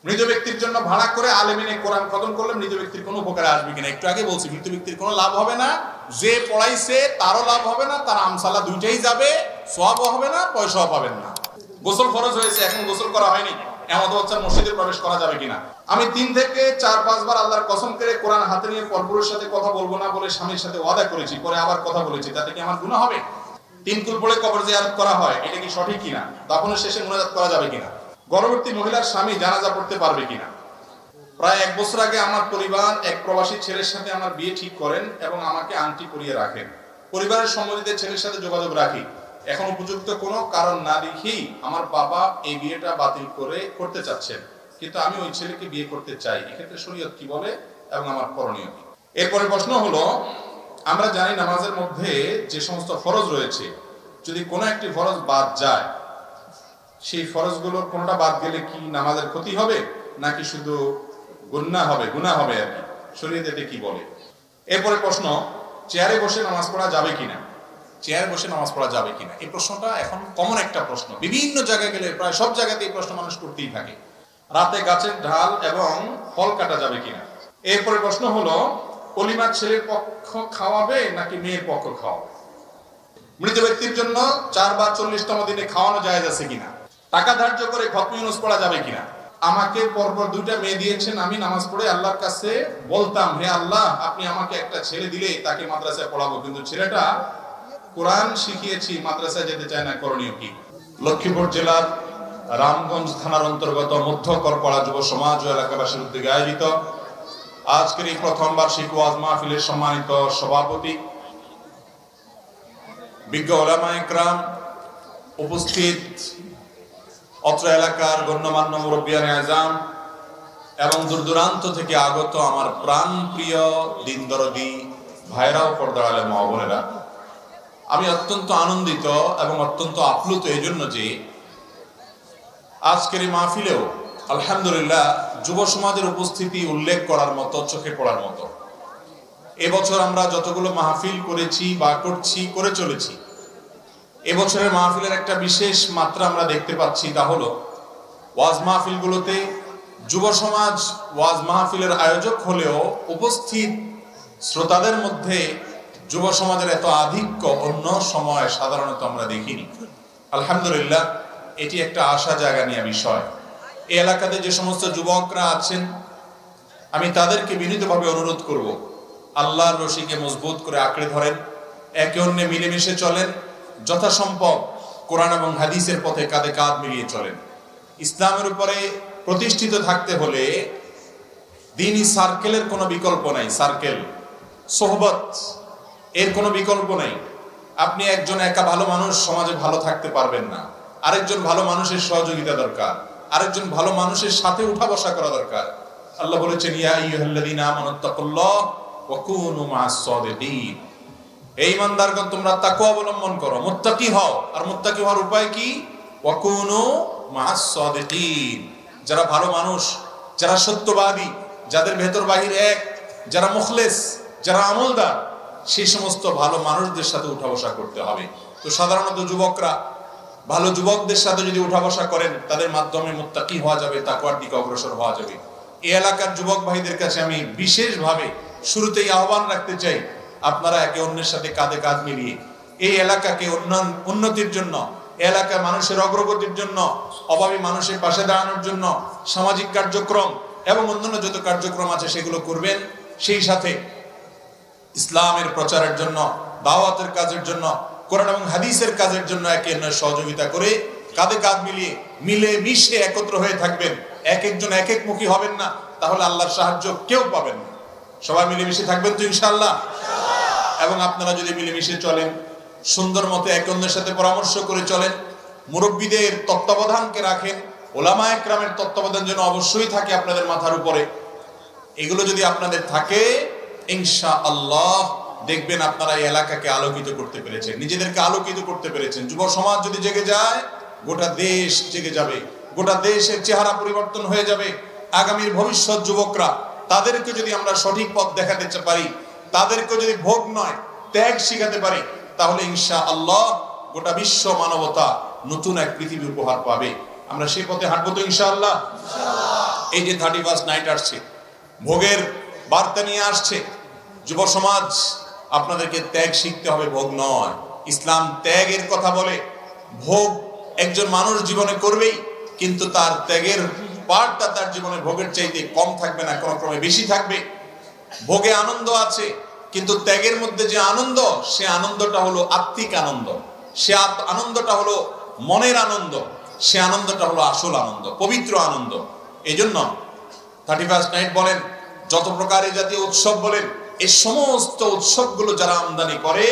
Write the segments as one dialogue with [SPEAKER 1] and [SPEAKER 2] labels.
[SPEAKER 1] মৃত ব্যক্তির জন্য ভাড়া করে আলেমিনে কোরআন খতম করলে মৃত ব্যক্তির কোনো উপকারে আসবে কিনা? একটু আগে বলছি মৃত ব্যক্তির কোনো লাভ হবে না, যে পড়াইছে তারও লাভ হবে না, তার আমসালা দুইটাই যাবে, সওয়াবও হবে না, পয়সাও পাবেন না। গোসল ফরজ হয়েছে, এখন গোসল করা হয়নি, এমন অবস্থায় মসজিদে প্রবেশ করা যাবে কিনা? আমি 3 থেকে 4-5 বার আল্লাহর কসম করে কোরআন হাতে নিয়ে পরপুরুষের সাথে কথা বলবো না বলে স্বামীর সাথে ওয়াদা করেছি, পরে আবার কথা বলেছি, তাতে কি আমার গুনাহ হবে? 3 কুল পড়ে কবর জিয়ারত করা হয়, এটা কি সঠিক কিনা? দাফনের শেষে মুনাজাত করা যাবে কিনা? গর্ভবতী মহিলার স্বামী জানাজা পড়তে পারবে কিনা? প্রায় 1 বছর আগে আমার পরিবার এক প্রবাসী ছেলের সাথে আমার বিয়ে ঠিক করেন এবং আমাকে আংটি পরিয়ে রাখেন। পরিবারের সম্মতিতে ছেলের সাথে যোগাযোগ রাখি। এখন উপযুক্ত কোনো কারণ না দেখেই আমার বাবা এই বিয়েটা বাতিল করতে চাচ্ছেন, কিন্তু আমি ওই ছেলেকে বিয়ে করতে চাই। এক্ষেত্রে শরীয়ত কি বলে এবং আমার করণীয় কি? এরপরে প্রশ্ন হলো, আমরা জানি নামাজের মধ্যে যে সমস্ত ফরজ রয়েছে, যদি কোনো একটি ফরজ বাদ যায়, সেই ফরজগুলোর কোনটা বাদ গেলে কি নামাজের ক্ষতি হবে নাকি শুধু গুনাহ হবে আর কি? শরীয়তে কি বলে? এরপরে প্রশ্ন, চেয়ারে বসে নামাজ পড়া যাবে কিনা? চেয়ারে বসে নামাজ পড়া যাবে কিনা, এই প্রশ্নটা এখন কমন একটা প্রশ্ন। বিভিন্ন জায়গায় গেলে প্রায় সব জায়গাতে এই প্রশ্ন মানুষ করতেই থাকে। রাতে গাছের ঢাল এবং ফল কাটা যাবে কিনা? এরপরে প্রশ্ন হলো, অলিমা ছেলের পক্ষ খাওয়াবে নাকি মেয়ের পক্ষ খাওয়াবে? মৃত ব্যক্তির জন্য 4 বা 40তম দিনে খাওয়ানো জায়েজ আছে কিনা? টাকা ধার্য করে খতম ইউনুস পড়া যাবে কিনা? আমাকে পরপর 2টা মেয়ে দিয়েছেন, আমি নামাজ পড়ে আল্লাহর কাছে বলতাম, হে আল্লাহ, আপনি আমাকে একটা ছেলে দিলে তাকে মাদ্রাসায় পড়াবো, কিন্তু ছেলেটা কোরআন শিখিয়েছি মাদ্রাসায় যেতে চায় না, করণীয় কি? লক্ষ্মীপুর জেলার রামগঞ্জ থানার অন্তর্গত মধ্য করপাড়া যুব সমাজ ও এলাকাবাসীর উদ্যোগে আয়োজিত আজকের এই প্রথম বার্ষিক ওয়াজ মাহফিলের সম্মানিত সভাপতি, বিজ্ঞ উলামায়ে কেরাম, উপস্থিত অত্র এলাকার গণ্যমান্য মুরব্বিয়ানে আযম এবং দূর দূরান্ত থেকে আগত আমার প্রাণ প্রিয় দিন দরদি ভাইরাও, পর্দার আলেম মা বোনেরা, আমি অত্যন্ত আনন্দিত এবং অত্যন্ত আপ্লুত এই জন্য যে আজকের এই মাহফিলেও আলহামদুলিল্লাহ যুব সমাজের উপস্থিতি উল্লেখ করার মতো, চোখে পড়ার মতো। এবছর আমরা যতগুলো মাহফিল করেছি বা করে চলেছি, এবছরের মাহফিলের একটা বিশেষ মাত্রা আমরা দেখতে পাচ্ছি, তা হলো ওয়াজ মাহফিলগুলোতে যুব সমাজ ওয়াজ মাহফিলের আয়োজক হলেও উপস্থিত শ্রোতাদের মধ্যে যুব সমাজের এত আধিক্য অন্য সময় সাধারণত আমরা দেখিনি। আলহামদুলিল্লাহ, এটি একটা আশা জায়গা নিয়ে বিষয়। এই এলাকাতে যে সমস্ত যুবকরা আছেন, আমি তাদেরকে বিনীতভাবে অনুরোধ করব, আল্লাহর রশিকে মজবুত করে আঁকড়ে ধরেন, একে অন্যে মিলেমিশে চলেন, যথাসম্ভব কোরআন এবং হাদিসের পথে কাঁধে কাঁধ মিলিয়ে চলেন। ইসলামের উপরে প্রতিষ্ঠিত থাকতে হলে দ্বীনি সার্কেলের কোনো বিকল্প নাই, সার্কেল সোহবত এর কোনো বিকল্প নাই। আপনি একজন একা ভালো মানুষ সমাজে ভালো থাকতে পারবেন না, আরেকজন ভালো মানুষের সহযোগিতা দরকার, আরেকজন ভালো মানুষের সাথে উঠা বসা করা দরকার। আল্লাহ বলেছেন, ইয়া আইয়ুহাল্লাযীনা আমানুত্তাকুল্লাহ ওয়া কুনু মা'আস সাদিকিন, এই ইমানদারগণ তোমরা তাকওয়া অবলম্বন করো, মুত্তাকি হও। আর মুত্তাকি হওয়ার উপায় কি? ওয়া কুনু মা'আস সাদিকিন, যারা ভালো মানুষ, যারা সত্যবাদী, যাদের ভেতর বাহির এক, যারা মুখলেস, যারা আমলদার, সেই সমস্ত ভালো মানুষদের সাথে উঠা বসা করতে হবে। তো সাধারণত যুবকরা ভালো যুবকদের সাথে যদি উঠা বসা করেন, তাদের মাধ্যমে মুত্তাকি হওয়া যাবে, তাকওয়ার দিকে অগ্রসর হওয়া যাবে। এই এলাকার যুবক ভাইদের কাছে আমি বিশেষভাবে শুরুতেই আহ্বান রাখতে চাই, আপনারা একে অন্যের সাথে কাঁধে কাঁধ মিলিয়ে এই এলাকাকে উন্নতির জন্য, এলাকার মানুষের অগ্রগতির জন্য, অভাবী মানুষের পাশে দাঁড়ানোর জন্য সামাজিক কার্যক্রম এবং অন্যান্য যত কার্যক্রম আছে সেগুলো করবেন। সেই সাথে ইসলামের প্রচারের জন্য, দাওয়াতের কাজের জন্য, কোরআন এবং হাদিসের কাজের জন্য একে অন্যের সহযোগিতা করে কাঁধে কাঁধ মিলে মিশে একত্র হয়ে থাকবেন। এক একজন এক এক মুখী হবেন না, তাহলে আল্লাহর সাহায্য কেউ পাবেন না। সবাই মিলেমিশে থাকবেন তো ইনশাআল্লাহ? এবং আপনারা যদি মিলেমিশে চলেন, সুন্দর মতো একে অন্যের সাথে পরামর্শ করে চলেন, মুরব্বীদের তত্ত্বাবধানকে রাখেন, ওলামায়ে কেরামের তত্ত্বাবধান যেন অবশ্যই থাকে আপনাদের মাথার উপরে, এগুলো যদি আপনাদের থাকে, ইনশাআল্লাহ দেখবেন আপনারা এই এলাকাকে আলোকিত করতে পেরেছেন, নিজেদেরকে আলোকিত করতে পেরেছেন। যুব সমাজ যদি জেগে যায়, গোটা দেশ জেগে যাবে, গোটা দেশের চেহারা পরিবর্তন হয়ে যাবে। আগামীর ভবিষ্যৎ যুবকরা, তাদেরকে যদি আমরা সঠিক পথ দেখাতে পারি, তাদেরকে যদি ভোগ নয় ত্যাগ শিখাতে পারি, তাহলে ইনশাআল্লাহ গোটা বিশ্ব মানবতা নতুন এক পৃথিবী উপহার পাবে। আমরা সেই পথে হাঁটবো তো ইনশাআল্লাহ? এই যে 31st নাইট আসছে, ভোগের বার্তা নিয়ে আসছে, যুব সমাজ আপনাদেরকে ত্যাগ শিখতে হবে, ভোগ নয়। ইসলাম ত্যাগের কথা বলে। ভোগ একজন মানুষ জীবনে করবেই, কিন্তু তার ত্যাগের পার্টটা তার জীবনে ভোগের চাইতে কম থাকবে না, কোনো ক্রমে বেশি থাকবে। ভোগে আনন্দ আছে, কিন্তু ত্যাগের মধ্যে যে আনন্দ, সে আনন্দটা হলো আত্মিক আনন্দ, সে আনন্দটা হলো মনের আনন্দ, সে আনন্দটা হলো আসল আনন্দ, পবিত্র আনন্দ। এই জন্য 31st নাইট বলেন, যত প্রকার এই জাতীয় উৎসব বলেন, এই সমস্ত উৎসবগুলো যারা আমদানি করে,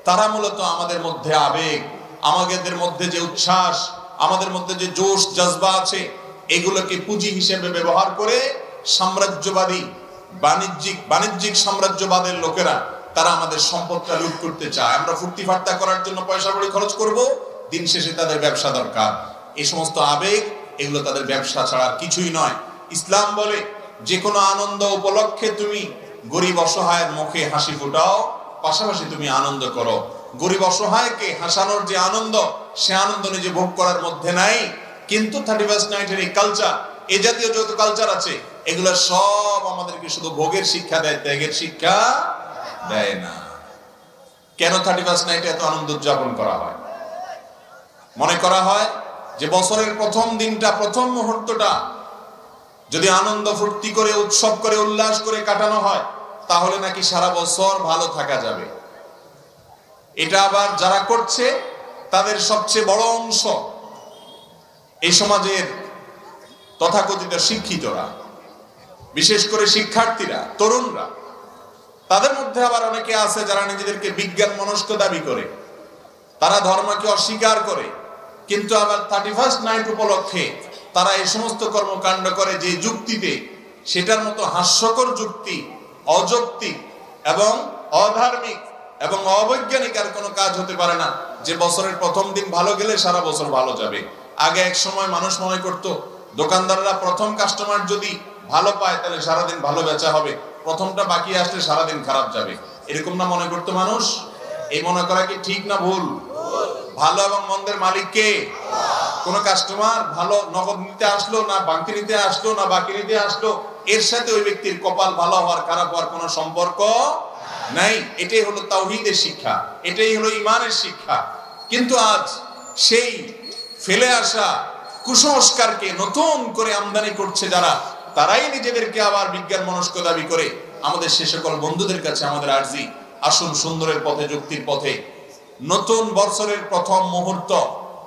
[SPEAKER 1] তারা মূলত আমাদের মধ্যে আবেগ, আমাদের মধ্যে যে উচ্ছ্বাস, আমাদের মধ্যে যে জোশ জজবা আছে, এগুলোকে পুঁজি হিসেবে ব্যবহার করে সাম্রাজ্যবাদী বাণিজ্যিক সাম্রাজ্যবাদের লোকেরা তারা আমাদের সম্পদটা লুট করতে চায়। আমরা ফুর্তি ফার্তা করার জন্য পয়সা কড়ি খরচ করব, দিন শেষে তাদের ব্যবসা দরকার। এই সমস্ত আবেগ, এগুলো তাদের ব্যবসা ছাড়া কিছুই নয়। ইসলাম বলে, যে কোনো আনন্দ উপলক্ষে তুমি গরিব অসহায়ের মুখে হাসি ফুটাও, পাশাপাশি তুমি আনন্দ করো। গরিব অসহায়কে হাসানোর যে আনন্দ, সে আনন্দ নিজে ভোগ করার মধ্যে নাই। কিন্তু 31st নাইটের এই কালচার, এই জাতীয় যত কালচার আছে, এগুলো সব আমাদেরকে শুধু ভোগের শিক্ষা দেয়, ত্যাগের শিক্ষা দেয় না। কেন 31st নাইটে এত আনন্দ উদযাপন করা হয়? মনে করা হয় যে বছরের প্রথম দিনটা, প্রথম মুহূর্তটা যদি আনন্দ ফুর্তি করে, উৎসব করে, উল্লাস করে কাটানো হয়, তাহলে নাকি সারা বছর ভালো থাকা যাবে। এটা আবার যারা করছে, তাদের সবচেয়ে বড় অংশ এই সমাজের তথাকথিত শিক্ষিতরা, বিশেষ করে শিক্ষার্থীরা, তরুণরা। তাদের মধ্যে আবার অনেকে আছে যারা নিজেদেরকে বিজ্ঞান মনস্ক দাবি করে, তারা ধর্মকে অস্বীকার করে, কিন্তু আবার 31st নাইট উপলক্ষে তারা এই সমস্ত কর্মকাণ্ড করে যে যুক্তিতে, সেটার মতো হাস্যকর যুক্তি, অযৌক্তিক এবং অধার্মিক এবং অবৈজ্ঞানিক আর কোনো কাজ হতে পারে না যে বছরের প্রথম দিন ভালো গেলে সারা বছর ভালো যাবে। আগে এক সময় মানুষ মনে করত, দোকানদাররা প্রথম কাস্টমার যদি ভালো পায় তাহলে সারাদিন ভালো বেচা হবে, প্রথমটা বাকি আসলে সারাদিন খারাপ যাবে, এরকম না মনে করতো মানুষ? এই মনে করা কি ঠিক না ভুল? ভালো এবং মন্দের মালিক কে? কোন কাস্টমার ভালো নগদ নিতে আসলো না, বাকি নিতে আসলো না, বাকি নিতে আসলো, এর সাথে ওই ব্যক্তির কপাল ভালো হওয়ার খারাপ হওয়ার কোনো সম্পর্ক নাই। এটাই হলো তাওহীদের শিক্ষা, এটাই হলো ঈমানের শিক্ষা। কিন্তু আজ সেই ফেলে আসা কুসংস্কারকে নতুন করে আমদানি করছে যারা, তারাই নিজেদেরকে আবার বিজ্ঞান মনস্ক দাবি করে। আমাদের সে সকল বন্ধুদের কাছে আমাদের আরজি, আসুন সুন্দরের পথে, যুক্তির পথে। নতুন বছরের প্রথম মুহূর্ত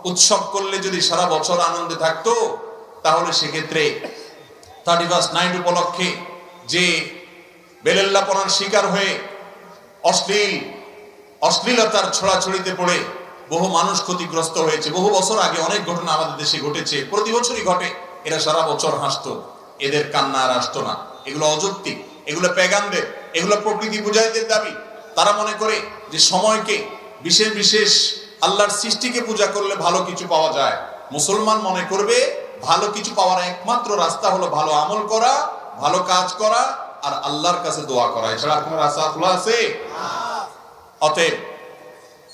[SPEAKER 1] উৎসব করলে যদি সারা বছর আনন্দে থাকতো, তাহলে সেক্ষেত্রে 31st নাইট উপলক্ষে যে বেলেল্লাপনার শিকার হয়ে অশ্লীলতার ছড়াছড়িতে পড়ে বহু মানুষ ক্ষতিগ্রস্ত হয়েছে। বহু বছর আগে অনেক ঘটনা আমাদের দেশে ঘটেছে, প্রতি বছরই ঘটে। এরা সারা বছর হাসতো, এদের কান্না আর আসতো না। এগুলো অযৌক্তিক, এগুলো পেগানদের, এগুলো প্রকৃতি পূজারীদের দাবি। তারা মনে করে যে সময়কে, বিশেষ বিশেষ আল্লাহর সৃষ্টিকে পূজা করলে ভালো কিছু পাওয়া যায়। মুসলমান মনে করবে ভালো কিছু পাওয়ার একমাত্র রাস্তা হলো ভালো আমল করা, ভালো কাজ করা আর আল্লাহর কাছে দোয়া করা, এছাড়া আর কোনো রাস্তা খোলা আছে? অতএব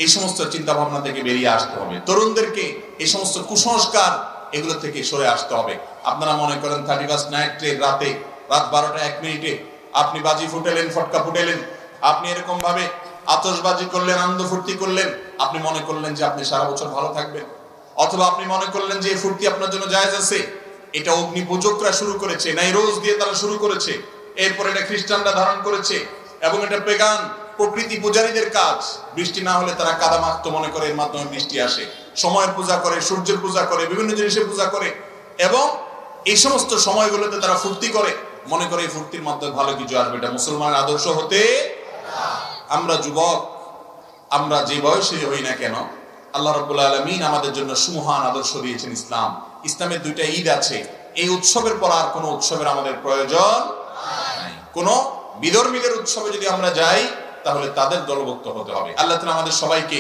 [SPEAKER 1] এই সমস্ত চিন্তা ভাবনা থেকে বেরিয়ে আসতে হবে। তরুণদেরকে এই সমস্ত কুসংস্কার, এগুলো থেকে সরে আসতে হবে। আপনারা মনে করেন 31st নাইটের রাত 12টা 1 মিনিটে আপনি বাজি ফুটেলেন, ফটকা ফুটেলেন, আপনি এরকম ভাবে আতশবাজি করলেন, আনন্দ ফুর্তি করলেন, আপনি মনে করলেন যে আপনি সারা বছর ভালো থাকবেন। অথবা আপনি মনে করলেন যে এই ফুর্তি আপনার জন্য জায়েজ আছে। এটা অগ্নি পূজকরা শুরু করেছে, নাইরোজ দিয়ে তারা শুরু করেছে, এরপর এটা খ্রিস্টানরা ধারণ করেছে, এবং এটা পেগান প্রকৃতি পূজারীদের কাজ। বৃষ্টি না হলে তারা কাদা মাখতো, মনে করে এর মাধ্যমে বৃষ্টি আসে। সময়ের পূজা করে, সূর্যের পূজা করে, বিভিন্ন জিনিসের পূজা করে, এবং এই সমস্ত সময়গুলোতে তারা ফুর্তি করে, মনে করে এই ফুর্তির মাধ্যমে ভালো কিছু আসবে। এটা মুসলমানের আদর্শ হতে। আমরা যুবক, আমরা যে বয়সে হই না কেন, আল্লাহ রাব্বুল আলামিন আমাদের জন্য সুমহান আদর্শ দিয়েছেন ইসলাম। ইসলামের 2টা ঈদ আছে, এই উৎসবের পর আর কোনো উৎসবের আমাদের প্রয়োজন নাই। কোন বিধর্মীদের উৎসবে যদি আমরা যাই, তাহলে তাদের দলভুক্ত হতে হবে। আল্লাহ তাআলা আমাদের সবাইকে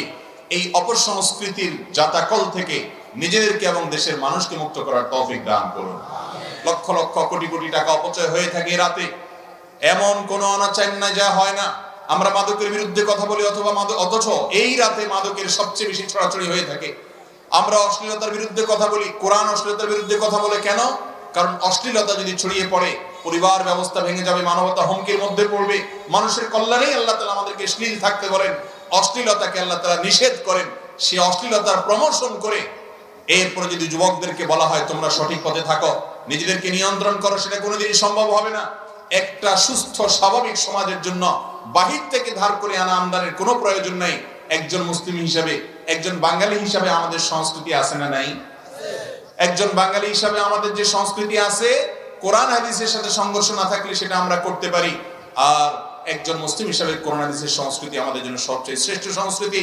[SPEAKER 1] এই অপসংস্কৃতির জাতাকল থেকে নিজেদেরকে এবং দেশের মানুষকে মুক্ত করার তৌফিক দান করুন। লক্ষ লক্ষ কোটি কোটি টাকা অপচয় হয়ে থাকে রাতে, এমন কোন অনাচার নাই যা হয় না। আমরা মাদকের বিরুদ্ধে কথা বলি, অথচ এই রাতে মাদকের সবচেয়ে বেশি ছড়াছড়ি হয়ে থাকে। আমরা অশ্লীলতার বিরুদ্ধে কথা বলি, কোরআন অশ্লীলতার বিরুদ্ধে কথা বলে কেন? কারণ অশ্লীলতা যদি ছড়িয়ে পড়ে পরিবার ব্যবস্থা ভেঙে যাবে, মানবতা হুমকির মধ্যে পড়বে। মানুষের কল্যাণেই আল্লাহ তাআলা আমাদেরকে শ্লীল থাকতে বলেন, অশ্লীলতাকে আল্লাহ তাআলা নিষেধ করেন। সেই অশ্লীলতার প্রমোশন করে এরপরে যদি যুবকদেরকে বলা হয় তোমরা সঠিক পথে থাকো, নিজেদেরকে নিয়ন্ত্রণ করো, সেটা কোনোদিনই সম্ভব হবে না। একটা সুস্থ স্বাভাবিক সমাজের জন্য বাহির থেকে ধার করে আনা আমদানির কোনো প্রয়োজন নাই। একজন মুসলিম হিসাবে, একজন বাঙালি হিসাবে আমাদের সংস্কৃতি আছে না নাই? একজন বাঙালি হিসাবে আমাদের যে সংস্কৃতি আছে, কোরআন হাদিসের সাথে সংঘর্ষ না থাকলে সেটা আমরা করতে পারি। আর একজন মুসলিম হিসাবে কোরআন হাদিসের সংস্কৃতি আমাদের জন্য সবচেয়ে শ্রেষ্ঠ সংস্কৃতি।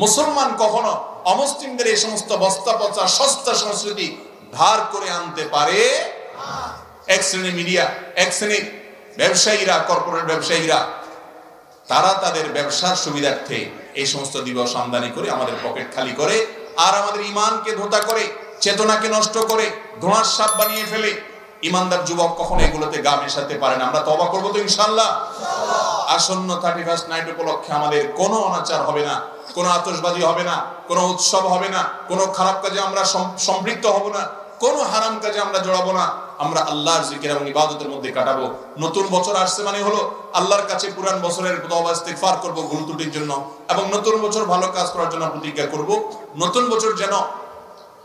[SPEAKER 1] মুসলমান কখনো অমুসলিমদের এই সমস্ত বস্তা পচা সস্তা সংস্কৃতি ধার করে আনতে পারে। এক শ্রেণীর মিডিয়া, এক শ্রেণীর ব্যবসায়ীরা, কর্পোরেট ব্যবসায়ীরা, তারা তাদের ব্যবসার সুবিধার্থে এই সমস্ত দিবস আমদানি করে আমাদের পকেট খালি করে, আর আমাদের ইমানকে ধোঁতা করে, চেতনাকে নষ্ট করে, ধোঁয়ার সাপ বানিয়ে ফেলে। ইমানদার যুবক কখনো এগুলোতে গা মেশাতে পারে না। আমরা তওবা করবো তো ইনশাআল্লাহ। আসন্ন 31st নাইট উপলক্ষে আমাদের কোনো অনাচার হবে না, কোনো আতশবাজি হবে না, কোনো উৎসব হবে না, কোনো খারাপ কাজে আমরা সম্পৃক্ত হব না, কোনো হারাম কাজে আমরা জড়াবো না। আমরা আল্লাহর জিকির এবং ইবাদতের মধ্যে কাটাবো। নতুন বছর আসছে মানে হলো আল্লাহর কাছে পুরান বছরের তওবা ইস্তিগফার করব ভুল ত্রুটির জন্য, এবং নতুন বছর ভালো কাজ করার জন্য প্রতিজ্ঞা করব। নতুন বছর যেন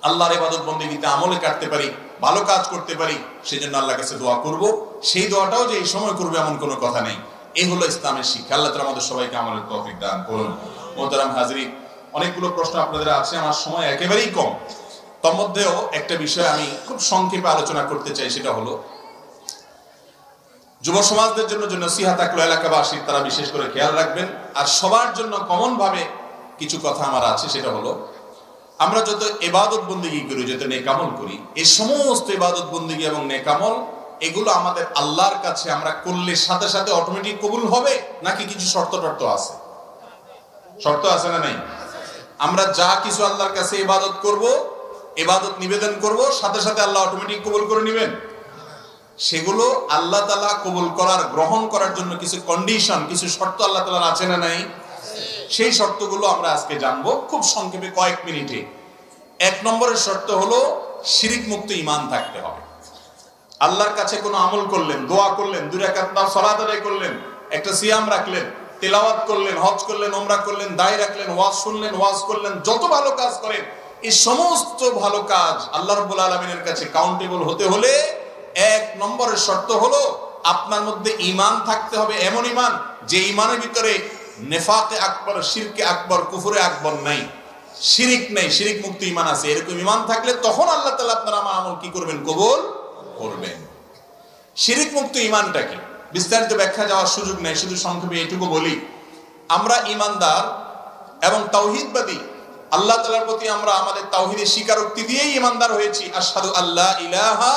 [SPEAKER 1] আল্লাহর ইবাদত বন্দেগীতে আমলে কাটতে পারি, ভালো কাজ করতে পারি, সেজন্য আল্লাহর কাছে দোয়া করব। সেই দোয়াটাও যে এই সময় করবে এমন কোনো কথা নেই। এই হলো ইসলামের শিক্ষা। আল্লাহ তাআলা আমাদের সবাইকে আমলের তৌফিক দান করুন। মোহতারাম হাজরিন, অনেকগুলো প্রশ্ন আপনাদের আছে, আমার সময় একেবারেই কম। তার মধ্যেও একটা বিষয় আমি খুব সংক্ষেপে আলোচনা করতে চাই, সেটা হলো যুব সমাজদের জন্য যে নসিহত থাকলো এলাকাবাসী, তারা বিশেষ করে খেয়াল রাখবেন। আর সবার জন্য কমন ভাবে কিছু কথা আমার আছে, সেটা হলো আমরা যত ইবাদত বন্দেগী করি, যত নেকামল করি, এই সমস্ত ইবাদত বন্দেগী এবং নেকামল এগুলো আমাদের আল্লাহর কাছে আমরা করলে সাথে সাথে অটোমেটিক কবুল হবে, নাকি কিছু শর্ত টর্ত আছে? শর্ত আছে না নাই? আমরা যা কিছু আল্লাহর কাছে ইবাদত করব, ইবাদত নিবেদন করব, সাথে সাথে আল্লাহ অটোমেটিক কবুল করে নেবেন? সেগুলো আল্লাহ তাআলা কবুল করার, গ্রহণ করার জন্য কিছু কন্ডিশন, কিছু শর্ত আল্লাহ তাআলার আছে না নাই? সেই শর্তগুলো আমরা আজকে জানবো খুব সংক্ষেপে কয়েক মিনিটে। 1 নম্বরের শর্ত হলো শিরিক মুক্ত ঈমান থাকতে হবে। আল্লাহর কাছে কোনো আমল করলেন, দোয়া করলেন, 2 রাকাত সালাত আদায় করলেন, একটা সিয়াম রাখলেন, তেলাওয়াত করলেন, হজ করলেন, উমরা করলেন, দায় রাখলেন, ওয়াজ শুনলেন, ওয়াজ করলেন, যত ভালো কাজ করেন, এই সমস্ত ভালো কাজ আল্লাহ রাব্বুল আলামিনের কাছে কাউন্টেবল হতে হলে 1 নম্বরের শর্ত হলো আপনার মধ্যে ঈমান থাকতে হবে। এমন ঈমান যে ঈমানের ভিতরে নেফাকে আকবর, শিরকে আকবর, কুফরে আকবর নাই, শিরিক নাই, শিরিক মুক্ত ঈমান আছে। এরকম ঈমান থাকলে তখন আল্লাহ তাআলা আপনার আমল কি করবেন? কবুল করবেন। শিরিক মুক্ত ঈমানটা কি বিস্তারিত ব্যাখ্যা যাওয়ার সুযোগ নেই, শুধু সংক্ষেপে এটুকু বলি, আমরা ঈমানদার এবং তাওহীদবাদী। আল্লাহ তাআলার প্রতি আমরা আমাদের তাওহীদের স্বীকারোক্তি দিয়েই ঈমানদার হয়েছি। আশহাদু আল্লা ইলাহা,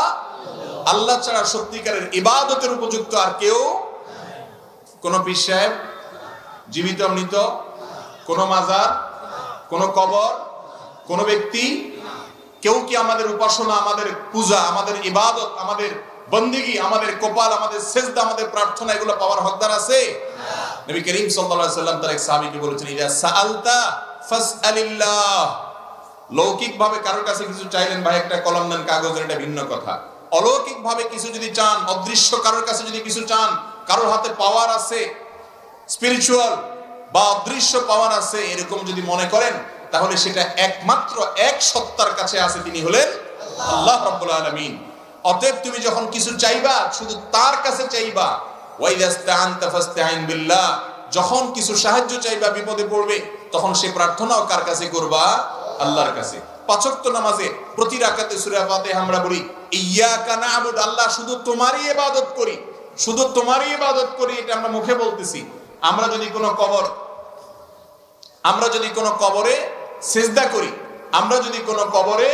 [SPEAKER 1] আল্লাহ ছাড়া সত্যিকারের ইবাদতের উপযুক্ত আর কেউ, কোন পীর সাহেব, জীবিত মৃত, কোন মাজার, কোন কবর, কোন ব্যক্তি, কেউ কি আমাদের উপাসনা, আমাদের পূজা, আমাদের ইবাদত, আমাদের বন্দেগী, আমাদের কপাল, আমাদের সেজদা, আমাদের প্রার্থনা এগুলো পাওয়ার হকদার আছে? নবী করিম সাল্লাল্লাহু আলাইহি ওয়াসাল্লাম তার এক সাহাবীকে বলেছেন, ইযা সাআলতা ফাসআলিল্লাহ। লৌকিক ভাবে কারোর কাছে কিছু চাইলেন, ভাই একটা কলম দেন, কাগজ দেন, এটা ভিন্ন কথা। অলৌকিক ভাবে কিছু যদি চান, অদৃশ্য কারোর কাছে যদি কিছু চান, কারোর হাতে পাওয়ার আছে, স্পিরিচুয়াল বা অদৃশ্য পাওয়ার আছে, এরকম যদি মনে করেন, তাহলে সেটা একমাত্র এক সত্তার কাছে আছে, তিনি হলেন আল্লাহ রাব্বুল আলামিন। অতএব তুমি যখন কিছু চাইবা, শুধু তার কাছে চাইবা। ওয়াইদাস্তাআনতা ফাসতাঈন বিল্লাহ, যখন কিছু সাহায্য চাইবা, বিপদে পড়বে, তখন সে প্রার্থনাও কার কাছে করবা? আল্লাহর কাছে। 5 ওয়াক্ত নামাজে প্রতি রাকাতে সূরা ফাতিহা আমরা বলি ইয়াকা না'বুদু, আল্লাহ শুধু তোমারই ইবাদত করি, শুধু তোমারই ইবাদত করি। এটা আমরা মুখে বলতেছি। আমরা যদি কোনো কবরে সিজদা করি, আমরা যদি কোনো কবরে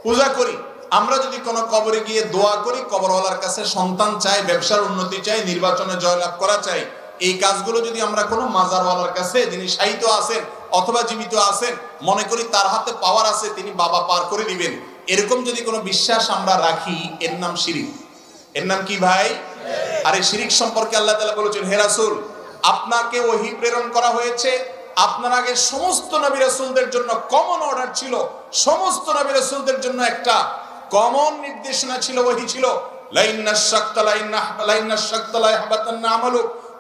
[SPEAKER 1] পূজা করি, আমরা যদি কোনো কবরে গিয়ে দোয়া করি, কবরওয়ালার কাছে সন্তান চাই, ব্যবসার উন্নতি চাই, নির্বাচনে জয়লাভ করা চাই, এই কাজগুলো যদি আমরা কোনো মাজারওয়ালার কাছে, যিনি শায়িত আছেন অথবা জীবিত আছেন, মনে করি তার হাতে পাওয়ার আছে, তিনি বাবা পার করে দিবেন, এরকম যদি কোনো বিশ্বাস আমরা রাখি, এর নাম শিরিক। এর নাম কি ভাই? আর এই শিরিক সম্পর্কে আল্লাহ তাআলা বলেছেন, হে রাসূল, আপনাকে ওহী প্রেরণ করা হয়েছে, আপনার আগে সমস্ত নবী রাসূলদের জন্য কমন অর্ডার ছিল, সমস্ত নবী রাসূলদের জন্য একটা কমন নির্দেশনা ছিল, ওহী ছিল,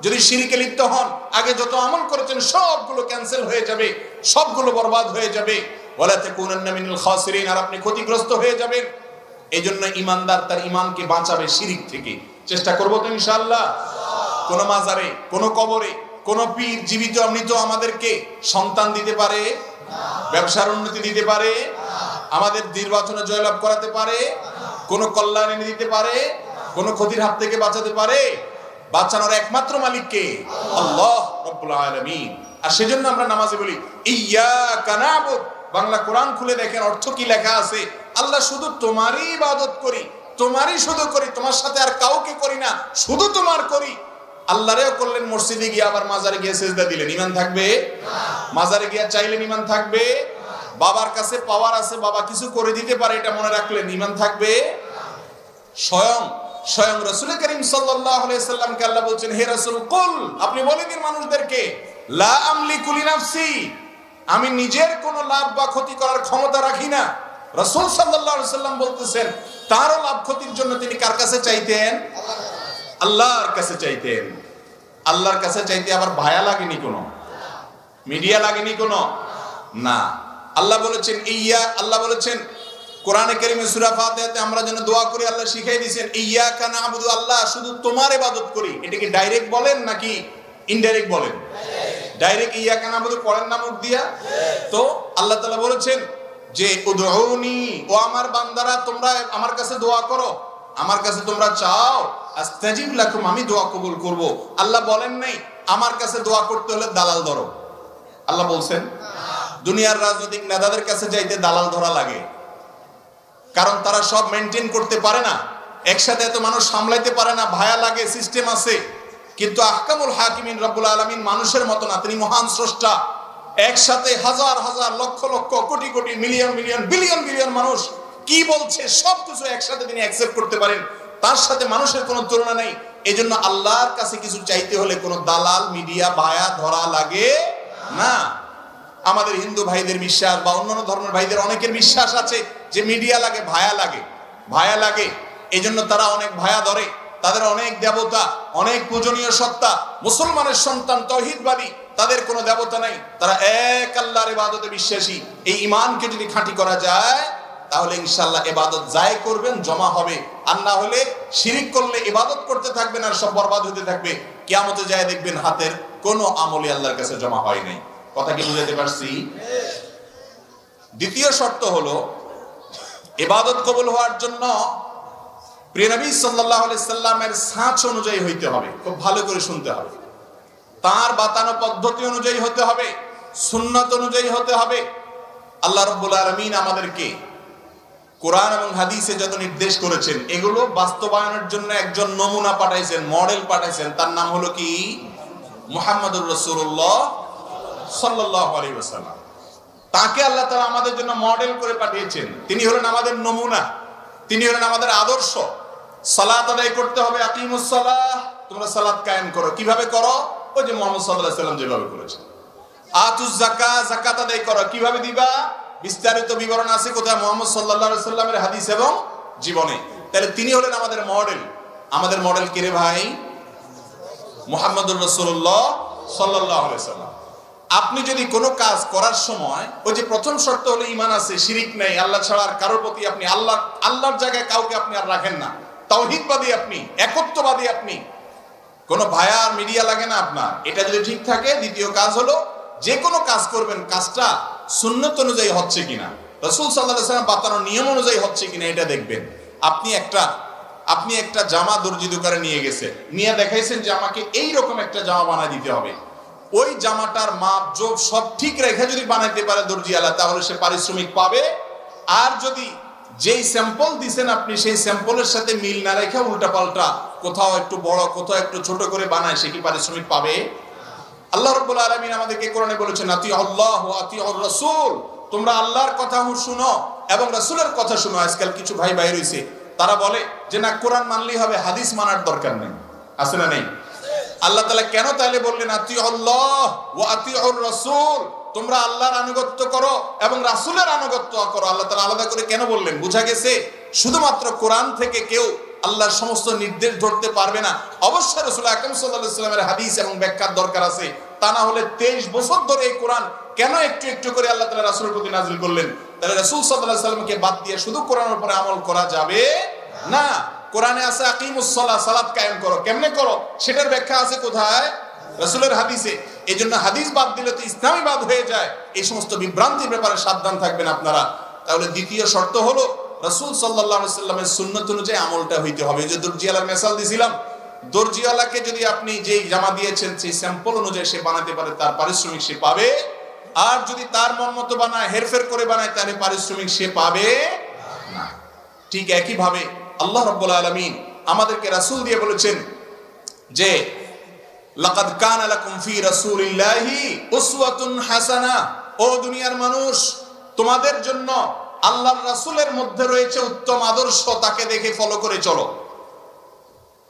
[SPEAKER 1] যদি শিরকে লিপ্ত হন আগে যত আমল করেছেন সবগুলো ক্যান্সেল হয়ে যাবে, সবগুলো বরবাদ হয়ে যাবে, ওয়ালা তাকুনান্না মিনাল খাসিরিন, আর আপনি ক্ষতিগ্রস্ত হয়ে যাবেন। এই জন্য ইমানদার তার ইমানকে বাঁচাবে শিরক থেকে। চেষ্টা করবো তো ইনশাআল্লাহ। কোন মাজারে, কোন কবরে, কোন পীর জীবিত মৃত আমাদেরকে সন্তান দিতে পারে, ব্যবসার উন্নতি দিতে পারে, আমাদের নির্বাচনে জয়লাভ করাতে পারে, কোন কল্যাণ এনে দিতে পারে, কোন ক্ষতির হাত থেকে বাঁচাতে পারে? বাঁচানোর একমাত্র মালিক কে? আল্লাহ রাব্বুল আলামিন। আর সেজন্য আমরা নামাজে বলি ইয়্যাকা না'বুদ। বাংলা কোরআন খুলে দেখেন অর্থ কি লেখা আছে, আল্লাহ শুধু তোমারই ইবাদত করি, তোমারই শুধু করি, তোমার সাথে আর কাউকে করি না, শুধু তোমার করি। আল্লাহরেও করলেন, মসজিদে গিয়ে আবার মাজারে গিয়ে সেজদা দিলেন, ঈমান থাকবে? মাজারে গিয়ে চাইলেন, ঈমান থাকবে? বাবার কাছে পাওয়ার আছে, বাবা কিছু করে দিতে পারে, এটা মনে রাখলেন, ঈমান থাকবে? স্বয়ং রাসূল করিম সাল্লাল্লাহু আলাইহি সাল্লামকে আল্লাহ বলছেন, হে রাসূল কুল, আপনি বলে দিন মানুষদেরকে, লা আমলিকু লিনাফসি, আমি নিজের কোনো লাভ বা ক্ষতি করার ক্ষমতা রাখি না। রাসূল সাল্লাল্লাহু আলাইহি সাল্লাম বলতেছেন তারও লাভ ক্ষতির জন্য তিনি কার কাছে চাইতেন? আল্লাহর কাছে চাইতেন। আল্লাহর কাছে চাইতে আবার ভায়া লাগেনি, কোনো মিডিয়া লাগেনি, কোনো না। আল্লাহ বলেছেন আল্লাহ বলেছেন কোরআনে কারীমে সূরা ফাতিহাতে আমরা যেন দোয়া করি, আল্লাহ শিখিয়ে দিয়েছেন ইয়্যাকা না'বুদু, আল্লাহ শুধু তোমার ইবাদত করি। এটা কি ডাইরেক্ট বলেন নাকি ইনডাইরেক্ট বলেন? ডাইরেক্ট ইয়্যাকা না'বুদু পড়েন না মুখ দিয়া? তো আল্লাহ তাআলা বলেছেন যে উদউনি, ও আমার বান্দারা তোমরা আমার কাছে দোয়া করো, আমার কাছে তোমরা চাও, আস্তাজিব লাকুম, আমি দোয়া কবুল করব। আল্লাহ বলেন নাই আমার কাছে দোয়া করতে হলে দালাল ধরো। আল্লাহ বলছেন দুনিয়ার রাজনৈতিক নেতাদের কাছে যাইতে দালাল ধরা লাগে, কারণ তারা সব মেনটেন করতে পারে না, একসাথে এত মানুষ সামলাইতে পারে না, ভায়া লাগে, সিস্টেম আছে। কিন্তু আহকামুল হাকিমিন রব্বুল আলামিন মানুষের মতো না, তিনি মহান স্রষ্টা। একসাথে হাজার হাজার lakh lakh crore crore million million billion billion মানুষ কি বলছে সবকিছু একসাথে তিনি অ্যাকসেপ্ট করতে পারেন, তার সাথে মানুষের কোনো তুলনা নেই। এজন্য আল্লাহর কাছে কিছু চাইতে হলে কোনো দালাল মিডিয়া ভায়া ধরা লাগে না। আমাদের হিন্দু ভাইদের বিশ্বাস বা অন্যান্য ধর্মের ভাইদের অনেকের বিশ্বাস আছে যে মিডিয়া লাগে, ভায়া লাগে, ভায়া লাগে, এই জন্য তারা অনেক ভায়া ধরে, তাদের অনেক দেবতা, অনেক পূজনীয় সত্তা। মুসলমানের সন্তান তাওহীদবাদী, তাদের কোনো দেবতা নাই, তারা এক আল্লাহর ইবাদতে বিশ্বাসী। এই ঈমানকে যদি খাঁটি করা যায় তাহলে ইনশাআল্লাহ ইবাদত যায় করবেন, জমা হবে। আর না হলে শিরিক করলে ইবাদত করতে থাকবেন আর সব বরবাদ হতে থাকবে। কিয়ামতে যায় দেখবেন হাতের কোনো আমলই আল্লাহর কাছে জমা হয় নাই। কথা কি বুঝাতে পারছি? দ্বিতীয় শর্ত হলো ইবাদত কবুল হওয়ার জন্য প্রিয় নবী সাল্লাল্লাহু আলাইহি সাল্লামের সাচ অনুযায়ী হইতে হবে। খুব ভালো করে শুনতে হবে, তার বাতানো পদ্ধতি অনুযায়ী হতে হবে, সুন্নাত অনুযায়ী হতে হবে। আল্লাহ রাব্বুল আলামিন আমাদেরকে কোরআন এবং হাদিসে যত নির্দেশ করেছেন এগুলো বাস্তবায়নের জন্য একজন নমুনা পাঠাইছেন, মডেল পাঠাইছেন, তার নাম হলো কি? মুহাম্মদুর রাসূলুল্লাহ সাল্লাল্লাহু আলাইহি ওয়াসাল্লাম। তাকে আল্লাহ তাআলা আমাদের জন্য মডেল করে পাঠিয়েছেন। তিনি হলেন আমাদের নমুনা, তিনি হলেন আমাদের আদর্শ। সালাত আদায় করতে হবে, আকিমুস সালাহ, তোমরা সালাত কায়েম করো। কিভাবে করো? ওই যে মুহাম্মদ সাল্লাল্লাহু আলাইহি ওয়াসাল্লাম যেভাবে করেছেন। আতুজ যাকাত, যাকাত আদায় করো। কিভাবে দিবা? বিস্তারিত বিবরণ আছে কোথায়? মুহাম্মদ সাল্লাল্লাহু আলাইহি ওয়াসাল্লামের হাদিস এবং জীবনে। তাহলে তিনি হলেন আমাদের মডেল। আমাদের মডেল কে রে ভাই? মুহাম্মদুর রাসূলুল্লাহ সাল্লাল্লাহু আলাইহি ওয়াসাল্লাম। আপনি যদি কোনো কাজ করার সময় ওই যে প্রথম শর্ত হলো ঈমান আছে, শিরিক নাই, আল্লাহ ছাড়া আর কারোর প্রতি আপনি আল্লাহর জায়গায় কাউকে আপনি আর রাখেন না, তাওহীদবাদী আপনি, একত্ববাদী আপনি, কোনো ভায়া আর মিডিয়া লাগে না আপনার। এটা যদি ঠিক থাকে, দ্বিতীয় কাজ হলো যে কোনো কাজ করবেন কাজটা সুন্নত অনুযায়ী হচ্ছে কিনা, রাসূল সাল্লাল্লাহু আলাইহি ওয়াসাল্লাম বাতানো নিয়ম অনুযায়ী হচ্ছে কিনা এটা দেখবেন। আপনি একটা জামা দর্জি দোকানে নিয়ে গেছে, নিয়ে দেখাইছেন যে আমাকে এইরকম একটা জামা বানায় দিতে হবে। ওই জামাটার মাপ জোপ সব ঠিক রেখে যদি বানাইতে পারে দর্জিওয়ালা, তাহলে সে পারিশ্রমিক পাবে। আর যদি যেই স্যাম্পল দিছেন আপনি সেই স্যাম্পলের সাথে মিল না রেখে উল্টা পাল্টা কোথাও একটু বড় কোথাও একটু ছোট করে বানায়, সে কি পারিশ্রমিক পাবে? আল্লাহ রাব্বুল আলামিন আমাদেরকে কোরআনে বলেছেন আতিউল্লাহ ওয়া আতিউর রাসূল, তোমরা আল্লাহর কথা শুনো এবং রাসূলের কথা শুনো। আজকাল কিছু ভাই বাইরে হইছে, তারা বলে যে না কোরআন মানলেই হবে, হাদিস মানার দরকার নেই। আছে না নেই? আল্লাহ তাআলা কেন তাহলে বললেন আতিউল্লাহ ওয়া আতিউর রাসূল, তোমরা আল্লাহর আনুগত্য করো এবং রাসূলের আনুগত্য করো? আল্লাহ তাআলা আলাদা করে কেন বললেন? বুঝা গেছে শুধুমাত্র কোরআন থেকে কেউ আল্লাহর সমস্ত নির্দেশ ধরতে পারবে না। অবশ্যই রাসূল আকরাম সাল্লাল্লাহু আলাইহি ওয়াসাল্লামের হাদিস এবং ব্যাখ্যার দরকার আছে। তা না হলে 23 বছর ধরে এই কোরআন কেন একটু একটু করে আল্লাহ তাআলা রাসূলের প্রতি নাযিল করলেন? তাহলে রাসূল সাল্লাল্লাহু আলাইহি ওয়াসাল্লামকে বাদ দিয়ে শুধু কোরআনের উপরে আমল করা যাবে না। কোরআনে আছে আকিমুস সালাহ, সালাত কায়েম করো। কেমনে করো সেটার ব্যাখ্যা আছে কোথায়? রাসূলের হাদিসে। এইজন্য হাদিস বাদ দিলে তো ইসলামই বাদ হয়ে যায়। এই সমস্ত বিভ্রান্তির ব্যাপারে সাবধান থাকবেন আপনারা। তাহলে দ্বিতীয় শর্ত হলো রাসূল সাল্লাল্লাহু আলাইহি ওয়াসাল্লামের সুন্নাত অনুযায়ী আমলটা হইতে হবে। যে দর্জিওয়ালার মিসাল দিছিলাম, দর্জিওয়ালাকে যদি আপনি যেই জামা দিয়েছেন সেই স্যাম্পল অনুযায়ী সে বানাতে পারে, তার পারিশ্রমিক সে পাবে। আর যদি তার মন মতো বানায়, হেরফের করে বানায়, তাহলে পারিশ্রমিক সে পাবে না। ঠিক একই ভাবে আল্লাহ রাব্বুল আলামিন আমাদেরকে রাসূল দিয়ে বলেছেন যে লাকাদ কানা লাকুম ফি রাসূলিল্লাহি উসওয়াতুন হাসানাহ। ও দুনিয়ার মানুষ, তোমাদের জন্য আল্লাহর রাসূলের মধ্যে রয়েছে উত্তম আদর্শ, তাকে দেখে ফলো করে চলো।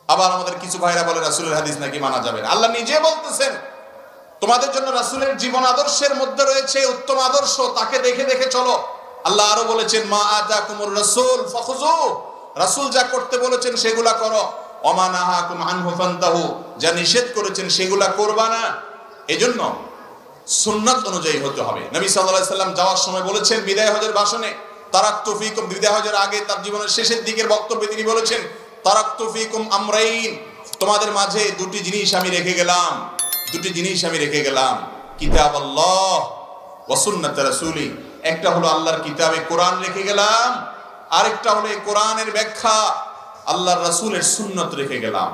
[SPEAKER 1] আবার আমাদের কিছু ভাইরা বলে রাসূলের হাদিস নাকি মানা যাবে না। আল্লাহ নিজে বলতেছেন তোমাদের জন্য রাসূলের জীবন আদর্শের মধ্যে রয়েছে উত্তম আদর্শ, তাকে দেখে দেখে চলো। আল্লাহ আরো বলেছেন মা আতাকুমুর রাসূল ফাখুযু, রাসূল যা করতে বলেছেন সেগুলা করো। ওমা নাহাকুম আনহু ফান্তাহু, যা নিষেধ করেছেন সেগুলা করবা না। এজন্য সুন্নাত অনুযায়ী হতে হবে। নবী সাল্লাল্লাহু আলাইহি সাল্লাম যাওয়ার সময় বলেছেন বিদায় হজের ভাষণে, তারাকতু ফীকুম, বিদায় হজের আগে তার জীবনের শেষের দিকের বক্তব্যে তিনি বলেছেন তারাকতু ফীকুম আমরাইন, তোমাদের মাঝে দুটি জিনিস আমি রেখে গেলাম, দুটি জিনিস আমি রেখে গেলাম, কিতাবাল্লাহ ওয়া সুন্নাত রাসূলি। একটা হলো আল্লাহর কিতাবে কোরআন রেখে গেলাম, আরেকটা হলো এই কোরআনের ব্যাখ্যা আল্লাহর রাসূলের সুন্নাত রেখে গেলাম।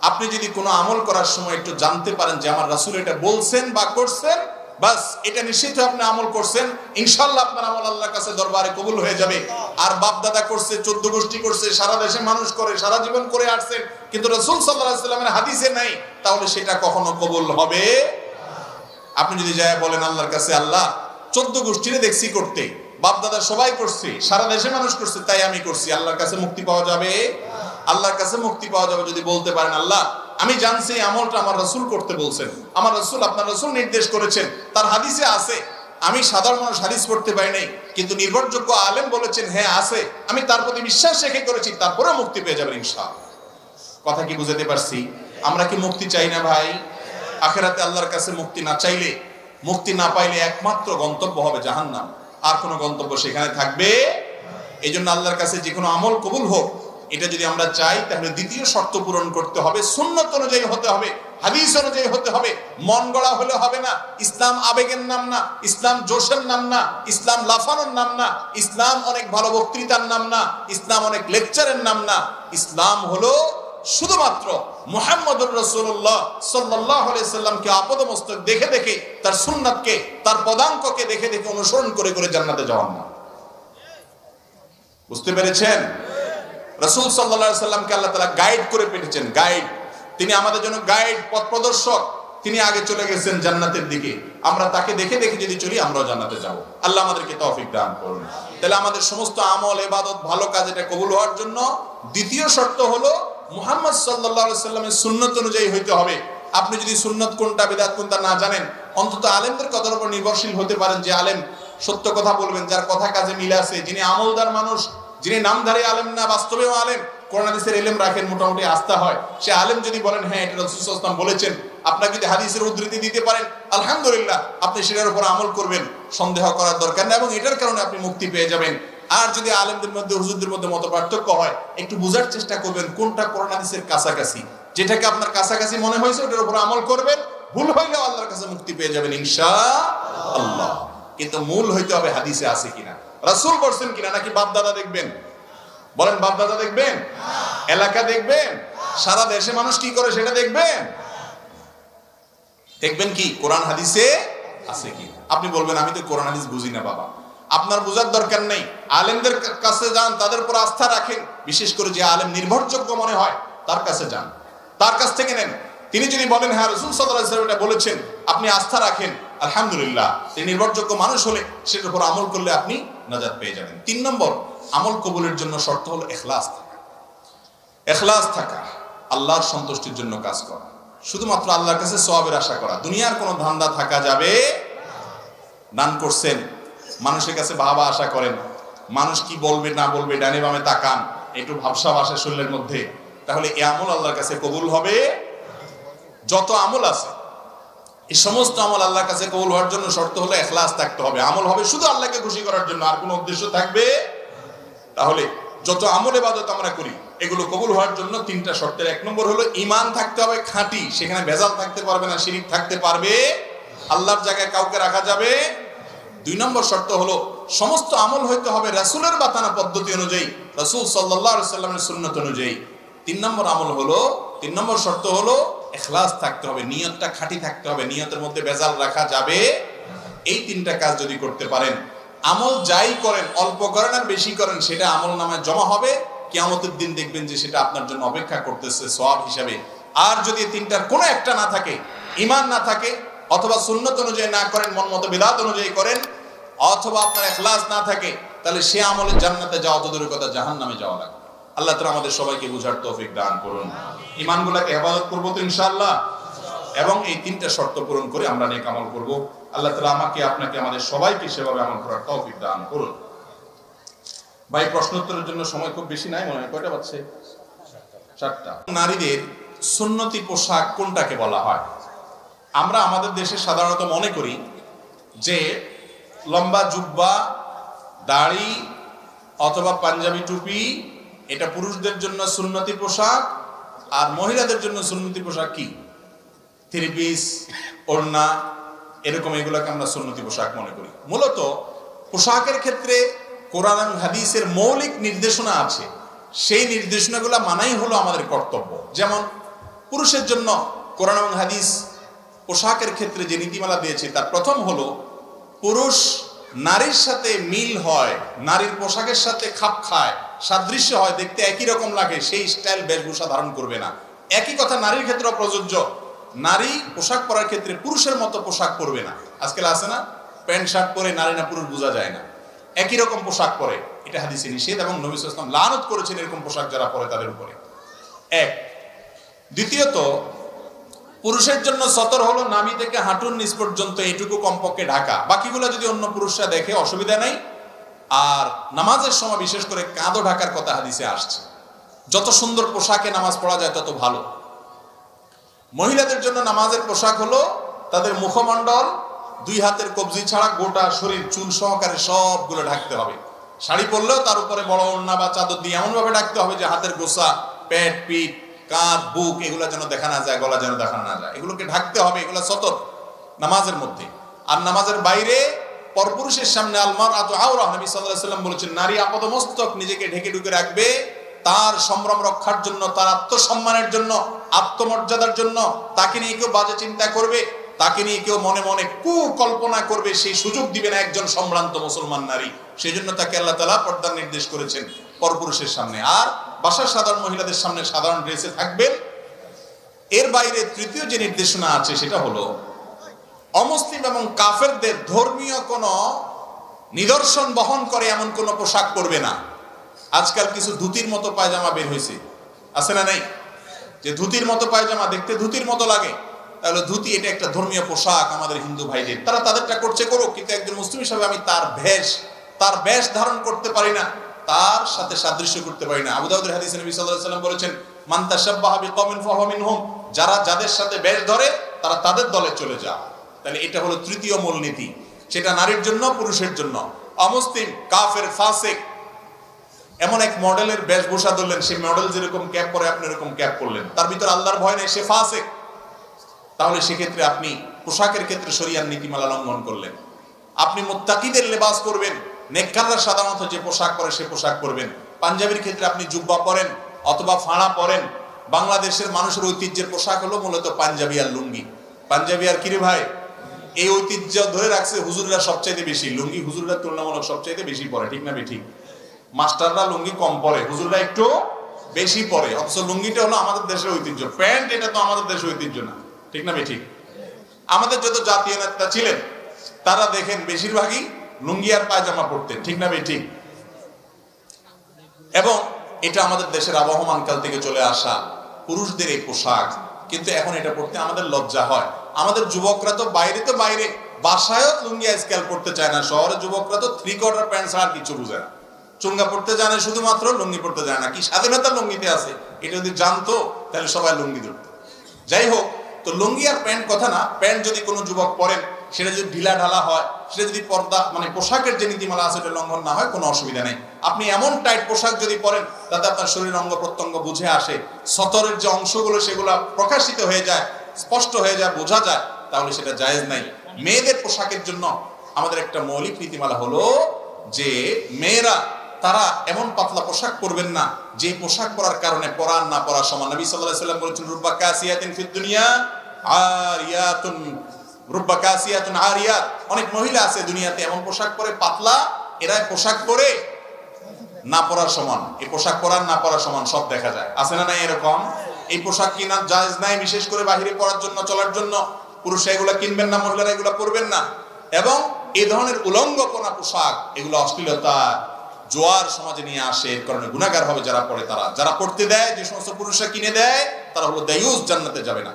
[SPEAKER 1] আপনি যদি কোনো আমল করার সময় একটু জানতে পারেন যে আমার রাসূল এটা বলছেন বা করছেন, বাস এটা নিশ্চিত আপনি আমল করছেন, ইনশাআল্লাহ আপনার আমল আল্লাহর কাছে দরবারে কবুল হয়ে যাবে। আর বাপ দাদা করছে, 14 গোষ্ঠী করছে, সারা দেশে মানুষ করে, সারা জীবন করে আসছেন, কিন্তু রাসূল সাল্লাল্লাহু আলাইহি ওয়াসাল্লামের হাদিসে নাই, তাহলে সেটা কখনো কবুল হবে। আপনি যদি যায় বলেন আল্লাহর কাছে, আল্লাহ 14 গোষ্ঠীরে দেখছি করতে, বাপ দাদা সবাই করছে, সারা দেশে মানুষ করছে, তাই আমি করছি, আল্লাহর কাছে মুক্তি পাওয়া যাবে? আল্লাহর কাছে মুক্তি পাওয়া যাবে যদি বলতে পারেন আল্লাহ আমি জানছি আমলটা আমার রাসূল করতে বলছেন, আমার রাসূল, আপনার রাসূল নির্দেশ করেছেন, তার হাদিসে আছে, আমি সাধারণ মানুষ হাদিস পড়তে পারি নাই, কিন্তু নির্ভরযোগ্য আলেম বলেছেন হ্যাঁ আছে, আমি তার প্রতি বিশ্বাস রেখে করেছি, তারপরে মুক্তি পেয়ে যাবেন ইনশাআল্লাহ। কথা কি বুঝাতে পারছি? আমরা কি মুক্তি চাই না ভাই? আখিরাতে আল্লাহর কাছে মুক্তি না চাইলে, মুক্তি না পাইলে একমাত্র গন্তব্য হবে জাহান্নাম, আর কোনো গন্তব্য সেখানে থাকবে। এই জন্য আল্লাহর কাছে যে কোনো আমল কবুল হোক, এটা যদি আমরা চাই তাহলে দ্বিতীয় শর্ত পূরণ করতে হবে, সুন্নাত অনুযায়ী হতে হবে, হাদিস অনুযায়ী হতে হবে। মন গড়া হলে হবে না। ইসলাম আবেগের নাম না, ইসলাম জোশের নাম না, ইসলাম লাফানোর নাম না, ইসলাম অনেক ভালো বক্তৃতার নাম না, ইসলাম অনেক লেকচারের নাম না। ইসলাম হলো শুধুমাত্র মুহাম্মদুর রাসূলুল্লাহ সাল্লাল্লাহু আলাইহি সাল্লামকে আপাদমস্তক দেখে দেখে, তার সুন্নাতকে, তার পদাঙ্ককে দেখে দেখে অনুসরণ করে করে জান্নাতে যাওয়ার নাম। বুঝতে পেরেছেন? রাসূল সাল্লাল্লাহু আলাইহি সাল্লামকে আল্লাহ তাআলা গাইড করে পেঠেছেন, গাইড। তিনি আমাদের জন্য গাইড, পথ প্রদর্শক। তিনি আগে চলে গেছেন জান্নাতের দিকে, আমরা তাকে দেখে দেখে যদি চলি আমরাও জান্নাতে যাব। আল্লাহ আমাদেরকে তৌফিক দান করুন। তাহলে আমাদের সমস্ত আমল, ইবাদত, ভালো কাজ এটা কবুল হওয়ার জন্য দ্বিতীয় শর্ত হলো মুহাম্মদ সাল্লাল্লাহু আলাইহি সাল্লামের সুন্নাত অনুযায়ী হইতে হবে। আপনি যদি সুন্নাত কোনটা, বিদআত কোনটা না জানেন, অন্তত আলেমদের কথার উপর নির্ভরশীল হতে পারেন, যে আলেম সত্য কথা বলবেন, যার কথা কাজে মিল আছে, যিনি আমলদার মানুষ, যিনি নামধারী আলেম না বাস্তবেও আলেম, কোরআন হাদিসের ইলম রাখেন, মোটামুটি আস্থা হয়, সে আলেম যদি বলেন হ্যাঁ এটা রাসূল সাল্লাল্লাহু আলাইহি ওয়াসাল্লাম বলেছেন, আপনাকে যদি হাদিসের উদ্ধৃতি দিতে পারেন আলহামদুলিল্লাহ, আপনি সেটার উপর আমল করবেন, সন্দেহ করার দরকার নেই, এবং এটার কারণে আপনি মুক্তি পেয়ে যাবেন। আর যদি আলেমদের মধ্যে, হুজুরদের মধ্যে মত পার্থক্য হয়, একটু বোঝার চেষ্টা করবেন কোনটা কোরআন হাদিসের কাছাকাছি, যেটাকে আপনার কাছাকাছি মনে হয়েছে ওটার উপর আমল করবেন, ভুল হইলেও আল্লাহর কাছে মুক্তি পেয়ে যাবেন ইনশাআল্লাহ। কিন্তু মূল হইতে হবে হাদিসে আছে কিনা, রাসূল বলছেন কিনা, নাকি বাপ দাদা দেখবেন? বলেন, বাপ দাদা দেখবেন? এলাকা দেখবেন? সারা দেশে মানুষ কি করে সেটা দেখবেন? দেখবেন কি কোরআন হাদিসে আছে কি? আপনি বলবেন আমি তো কোরআন হাদিস বুঝি না বাবা। আপনার বোঝার দরকার নেই, আলেমদের কাছে যান, তাদের উপর আস্থা রাখেন, বিশেষ করে যে আলেম নির্ভরযোগ্য মনে হয় তার কাছে যান, তার কাছ থেকে নেন। তিনি যদি বলেন হ্যাঁ রাসূল সাল্লাল্লাহু আলাইহি ওয়াসাল্লাম এটা বলেছেন, আপনি আস্থা রাখেন, আলহামদুলিল্লাহ, তিনি নির্ভরযোগ্য মানুষ হলে সেটার উপর আমল করলে আপনি নাজাত পেয়ে যাবেন। 3 নম্বর আমল কবুলের জন্য শর্ত হলো ইখলাস থাকা। ইখলাস থাকা, আল্লাহর সন্তুষ্টির জন্য কাজ করা, শুধুমাত্র আল্লাহর কাছে সওয়াবের আশা করা, দুনিয়ার কোনো ধান্দা থাকা যাবে। দান করছেন, মানুষের কাছে ভাবা আশা করেন, মানুষ কি বলবে না বলবে, ডানে বামে তাকান, একটু ভাবসাব আসে শরীরের মধ্যে, তাহলে এই আমল আল্লাহর কাছে কবুল হবে? যত আমল আছে এই সমস্ত আমল আল্লাহর কাছে কবুল হওয়ার জন্য শর্ত হলো ইখলাস থাকতে হবে। আমল হবে শুধু আল্লাহকে খুশি করার জন্য, আর কোনো উদ্দেশ্য থাকবে? তাহলে যত আমল ইবাদত আমরা করি এগুলো কবুল হওয়ার জন্য তিনটা শর্তের এক নম্বর হলো ঈমান থাকতে হবে খাঁটি, সেখানে ভেজাল থাকতে পারবে না, শিরিক থাকতে পারবে, আল্লাহর জায়গায় কাউকে রাখা যাবে। দুই নম্বর শর্ত হলো সমস্ত আমল হইতে হবে রাসূলের বাতানো পদ্ধতি অনুযায়ী, রাসূল সাল্লাল্লাহু আলাইহি সাল্লামের সুন্নাত অনুযায়ী। তিন নম্বর শর্ত হলো ইখলাস থাকতে হবে, নিয়তটা খাঁটি থাকতে হবে, নিয়তের মধ্যে ভেজাল রাখা যাবে। এই তিনটা কাজ যদি করতে পারেন, আমল যাই করেন, অল্প করেন আর বেশি করেন, সেটা আমল নামায় জমা হবে। কিয়ামতের দিন দেখবেন যে সেটা আপনার জন্য অপেক্ষা করতেছে সওয়াব হিসাবে। আর যদি তিনটার কোনো একটা না থাকে, ঈমান না থাকে, অথবা সুন্নাত অনুযায়ী না করেন, মন মতো বিদআত অনুযায়ী করেন, অথবা আপনার ইখলাস না থাকে, তাহলে সে আমলে জান্নাতে যাওয়া তো দূরের কথা, জাহান্নামে যাওয়া লাগবে। আল্লাহ তাআলা আমাদের সবাইকে বুঝার তৌফিক দান করুন। ঈমানগুলোকে হেফাজত করব তো ইনশাআল্লাহ, এবং এই তিনটা শর্ত পূরণ করে আমরা নেক আমল করব। আল্লাহ তাআলা আমাকে, আপনাকে, আমাদের সবাইকে সেভাবে আমল করার তৌফিক দান করুন। ভাই, প্রশ্ন উত্তরের জন্য সময় খুব বেশি নাই মনে হয়। কয়টা বাজছে? 7টা। নারীদের সুন্নতি পোশাক কোনটাকে বলা হয়? আমরা আমাদের দেশে সাধারণত মনে করি যে লম্বা জুব্বা, দাড়ি অথবা পাঞ্জাবি টুপি এটা পুরুষদের জন্য সুন্নতি পোশাক, আর মহিলাদের জন্য সুন্নতি পোশাক কি? থ্রি পিস, ওড়না, এরকম এগুলোকে আমরা সুন্নতি পোশাক মনে করি। মূলত পোশাকের ক্ষেত্রে কোরআন এবং হাদিসের মৌলিক নির্দেশনা আছে, সেই নির্দেশনাগুলো মানাই হলো আমাদের কর্তব্য। যেমন পুরুষের জন্য কোরআন এবং হাদিস পোশাকের ক্ষেত্রে যে নীতিমালা দিয়েছে, তার প্রথম হলো পুরুষ নারীর সাথে মিল হয়, নারীর পোশাকের সাথে খাপ খায়, সাদৃশ্য হয়, দেখতে একই রকম লাগে, সেই স্টাইল বেশভূষা ধারণ করবে না। একই কথা নারীর ক্ষেত্রেও প্রযোজ্য। নারী পোশাক পরার ক্ষেত্রে পুরুষের মতো পোশাক পরবে না। আজকাল আছে না, প্যান্ট শার্ট পরে নারী না পুরুষ বোঝা যায় না, একই রকম পোশাক পরে, এটা হাদিসে নিষেধ, এবং নবী সাল্লাল্লাহু আলাইহি ওয়াসাল্লাম লানত করেছেন এরকম পোশাক যারা পরে তাদের উপরে। এক। দ্বিতীয়ত, পুরুষের জন্য সতর হলো নাভি থেকে হাঁটুর নিচ পর্যন্ত এইটুকু কমপক্ষে ঢাকা, বাকিগুলো যদি অন্য পুরুষরা দেখে অসুবিধা নাই। আর নামাজের সময় বিশেষ করে কাঁধও ঢাকার কথা হাদিসে আসছে। যত সুন্দর পোশাকে নামাজ পড়া যায় তত ভালো। মহিলাদের জন্য নামাজের পোশাক হলো তাদের মুখমণ্ডল, 2 হাতের কবজি ছাড়া গোটা শরীর চুল সহকারে সবগুলো ঢাকতে হবে। শাড়ি পরলেও তার উপরে বড় ওড়না বা চাদর দিয়ে এমন ভাবে ঢাকতে হবে যে হাতের গোছা, পেট, পিঠ, কাঁধ, বুক এগুলো যেন দেখা না যায়, গলা যেন দেখা না যায়, এগুলোকে ঢাকতে হবে। এগুলো সতর নামাজের মধ্যে। আর নামাজের বাইরে পরপুরুষের সামনে আলমারআতু আওরা, নবী সাল্লাল্লাহু আলাইহি ওয়াসাল্লাম বলেছেন, নারী আপাদমস্তক নিজেকে ঢেকে ঢুকে রাখবে তার সম্ভ্রম রক্ষার জন্য, তার আত্মসম্মানের জন্য, আত্মমর্যাদার জন্য। তাকে নিয়ে কেউ বাজে চিন্তা করবে, তাকে নিয়ে কেউ মনে মনে কুকল্পনা করবে, সেই সুযোগ দিবে না একজন সম্ভ্রান্ত মুসলমান নারী। সেই জন্য তাকে আল্লাহ তাআলা পর্দার নির্দেশ করেছেন পরপুরুষের সামনে। আর বাসার সাধারণ মহিলাদের সামনে সাধারণ ড্রেসে থাকবেন। এর বাইরে তৃতীয় যে নির্দেশনা আছে সেটা হলো অমুসলিম এবং কাফেরদের ধর্মীয় কোনো নিদর্শন বহন করে এমন কোনো পোশাক পরবে না। আজকাল কিছু ধুতির মতো পায়জামা বের হয়েছে, আছে না? নাই? যে ধুতির মতো পায়জামা, দেখতে ধুতির মতো লাগে, তাহলে ধুতি এটা একটা ধর্মীয় পোশাক আমাদের হিন্দু ভাইদের। তারা তাদেরটা করছে করুক, কিন্তু একজন মুসলিম হিসাবে আমি তার বেশ ধারণ করতে পারি না, তার সাথে সাদৃশ্য করতে পারি না। আবু দাউদের হাদিসে নবী সাল্লাল্লাহু আলাইহি ওয়াসাল্লাম বলেছেন, মান তাশাব্বাহা বিকওমিন ফাহুয়া মিনহুম, যারা যাদের সাথে বেশ ধরে তারা তাদের দলে চলে যায়। তাহলে এটা হলো তৃতীয় মূলনীতি, সেটা নারীর জন্য, পুরুষের জন্য। অমুসলিম, কাফের, ফাসিক এমন এক মডেলের বেশভূষা ধরলেন, সেই মডেল যেরকম ক্যাপ পরে আপনি এরকম ক্যাপ পরলেন, তার ভিতর আল্লাহর ভয় নেই, সে ফাসিক। তাহলে সেক্ষেত্রে আপনি পোশাকের ক্ষেত্রে শরিয়ার নীতিমালা লঙ্ঘন করলেন। আপনি মুত্তাকিদের লেবাস করবেন, নেককাররা সাধারণত যে পোশাক পরে সে পোশাক পরবেন। পাঞ্জাবির ক্ষেত্রে আপনি জুব্বা পরেন অথবা ফাড়া পরেন। বাংলাদেশের মানুষের ঐতিহ্যের পোশাক হলো মূলত পাঞ্জাবি আর লুঙ্গি। পাঞ্জাবি আর কিরে ভাই, এই ঐতিহ্য ধরে রাখছে হুজুররা সবচাইতে বেশি। লুঙ্গি হুজুররা তুলনামূলক সবচাইতে বেশি পরে, ঠিক না বেঠিক? মাস্টাররা লুঙ্গি কম পরে, হুজুররা একটু বেশি পরে। অথচ লুঙ্গিটা হলো আমাদের দেশের ঐতিহ্য, প্যান্ট এটা তো আমাদের দেশের ঐতিহ্য না, ঠিক না বেঠিক? আমাদের যত জাতীয় নেতা ছিলেন তারা দেখেন বেশিরভাগই লুঙ্গি আর পায়জামা পরতেন, ঠিক না বেঠিক? এবং এটা আমাদের দেশের আবহমান কাল থেকে চলে আসা পুরুষদের এই পোশাক, কিন্তু এখন এটা পড়তে আমাদের লজ্জা হয়। আমাদের যুবকরা তো বাইরে বাসায়ও লুঙ্গি আজকাল পড়তে চায় না। শহরের যুবকরা তো 3/4 প্যান্ট ছাড়া আর কিছু বুঝে না। চুঙ্গা পড়তে জানে শুধুমাত্র, লুঙ্গি পড়তে জানে না। কি স্বাধীনতা লুঙ্গিতে আছে, এটা যদি জানতো তাহলে সবাই লুঙ্গি ধরতো। যাই হোক, তো লুঙ্গি আর প্যান্ট কথা না, প্যান্ট যদি কোনো যুবক পরেন সেটা যদি ঢিলা ঢালা হয়, সেটা যদি পর্দা মানে পোশাকের যে নীতিমালা আছে এটা লঙ্ঘন না হয়, কোনো অসুবিধা নেই। আপনি এমন টাইট পোশাক যদি পরেন তাতে আপনার শরীর অঙ্গ প্রত্যঙ্গ বুঝে আসে, সতরের যে অংশগুলো সেগুলো প্রকাশিত হয়ে যায়, স্পষ্ট হয়ে যায়, বোঝা যায়, তাহলে সেটা জায়েজ নাই। মেয়েদের পোশাকের জন্য আমাদের একটা মৌলিক নীতিমালা হলো যে মেয়েরা তারা এমন পাতলা পোশাক পরবেন না যে পোশাক পরার কারণে পরা না পরা সমান। নবী সাল্লাল্লাহু আলাইহি ওয়াসাল্লাম বলেছেন, রুব্বা কাসিয়াতিন ফিদ দুনিয়া আরিয়াতুন, রুব্বা কাসিয়াতুন আরিয়াত। অনেক মহিলা আছে দুনিয়াতে এমন পোশাক পরে পাতলা, এরা পোশাক পরে না পরার সমান। এই পোশাক পরার না পরার সমান সব দেখা যায়, আছে না নাই এরকম? এই পোশাক কিনা জায়েজ নাই, বিশেষ করে বাহিরে পরার জন্য, চলার জন্য। পুরুষরা এগুলা কিনবেন না, মহিলারা এগুলা পরবেন না। এবং এই ধরনের উলঙ্গপনা পোশাক, এগুলো অশ্লীলতা জোয়ার সমাজে নিয়ে আসে, এর কারণে গুনাহগার হবে যারা পড়ে। তারা যারা পড়তে দেয়, যে সমস্ত পুরুষরা কিনে দেয়, তারা হলো দায়ুস, জান্নাতে যাবে না।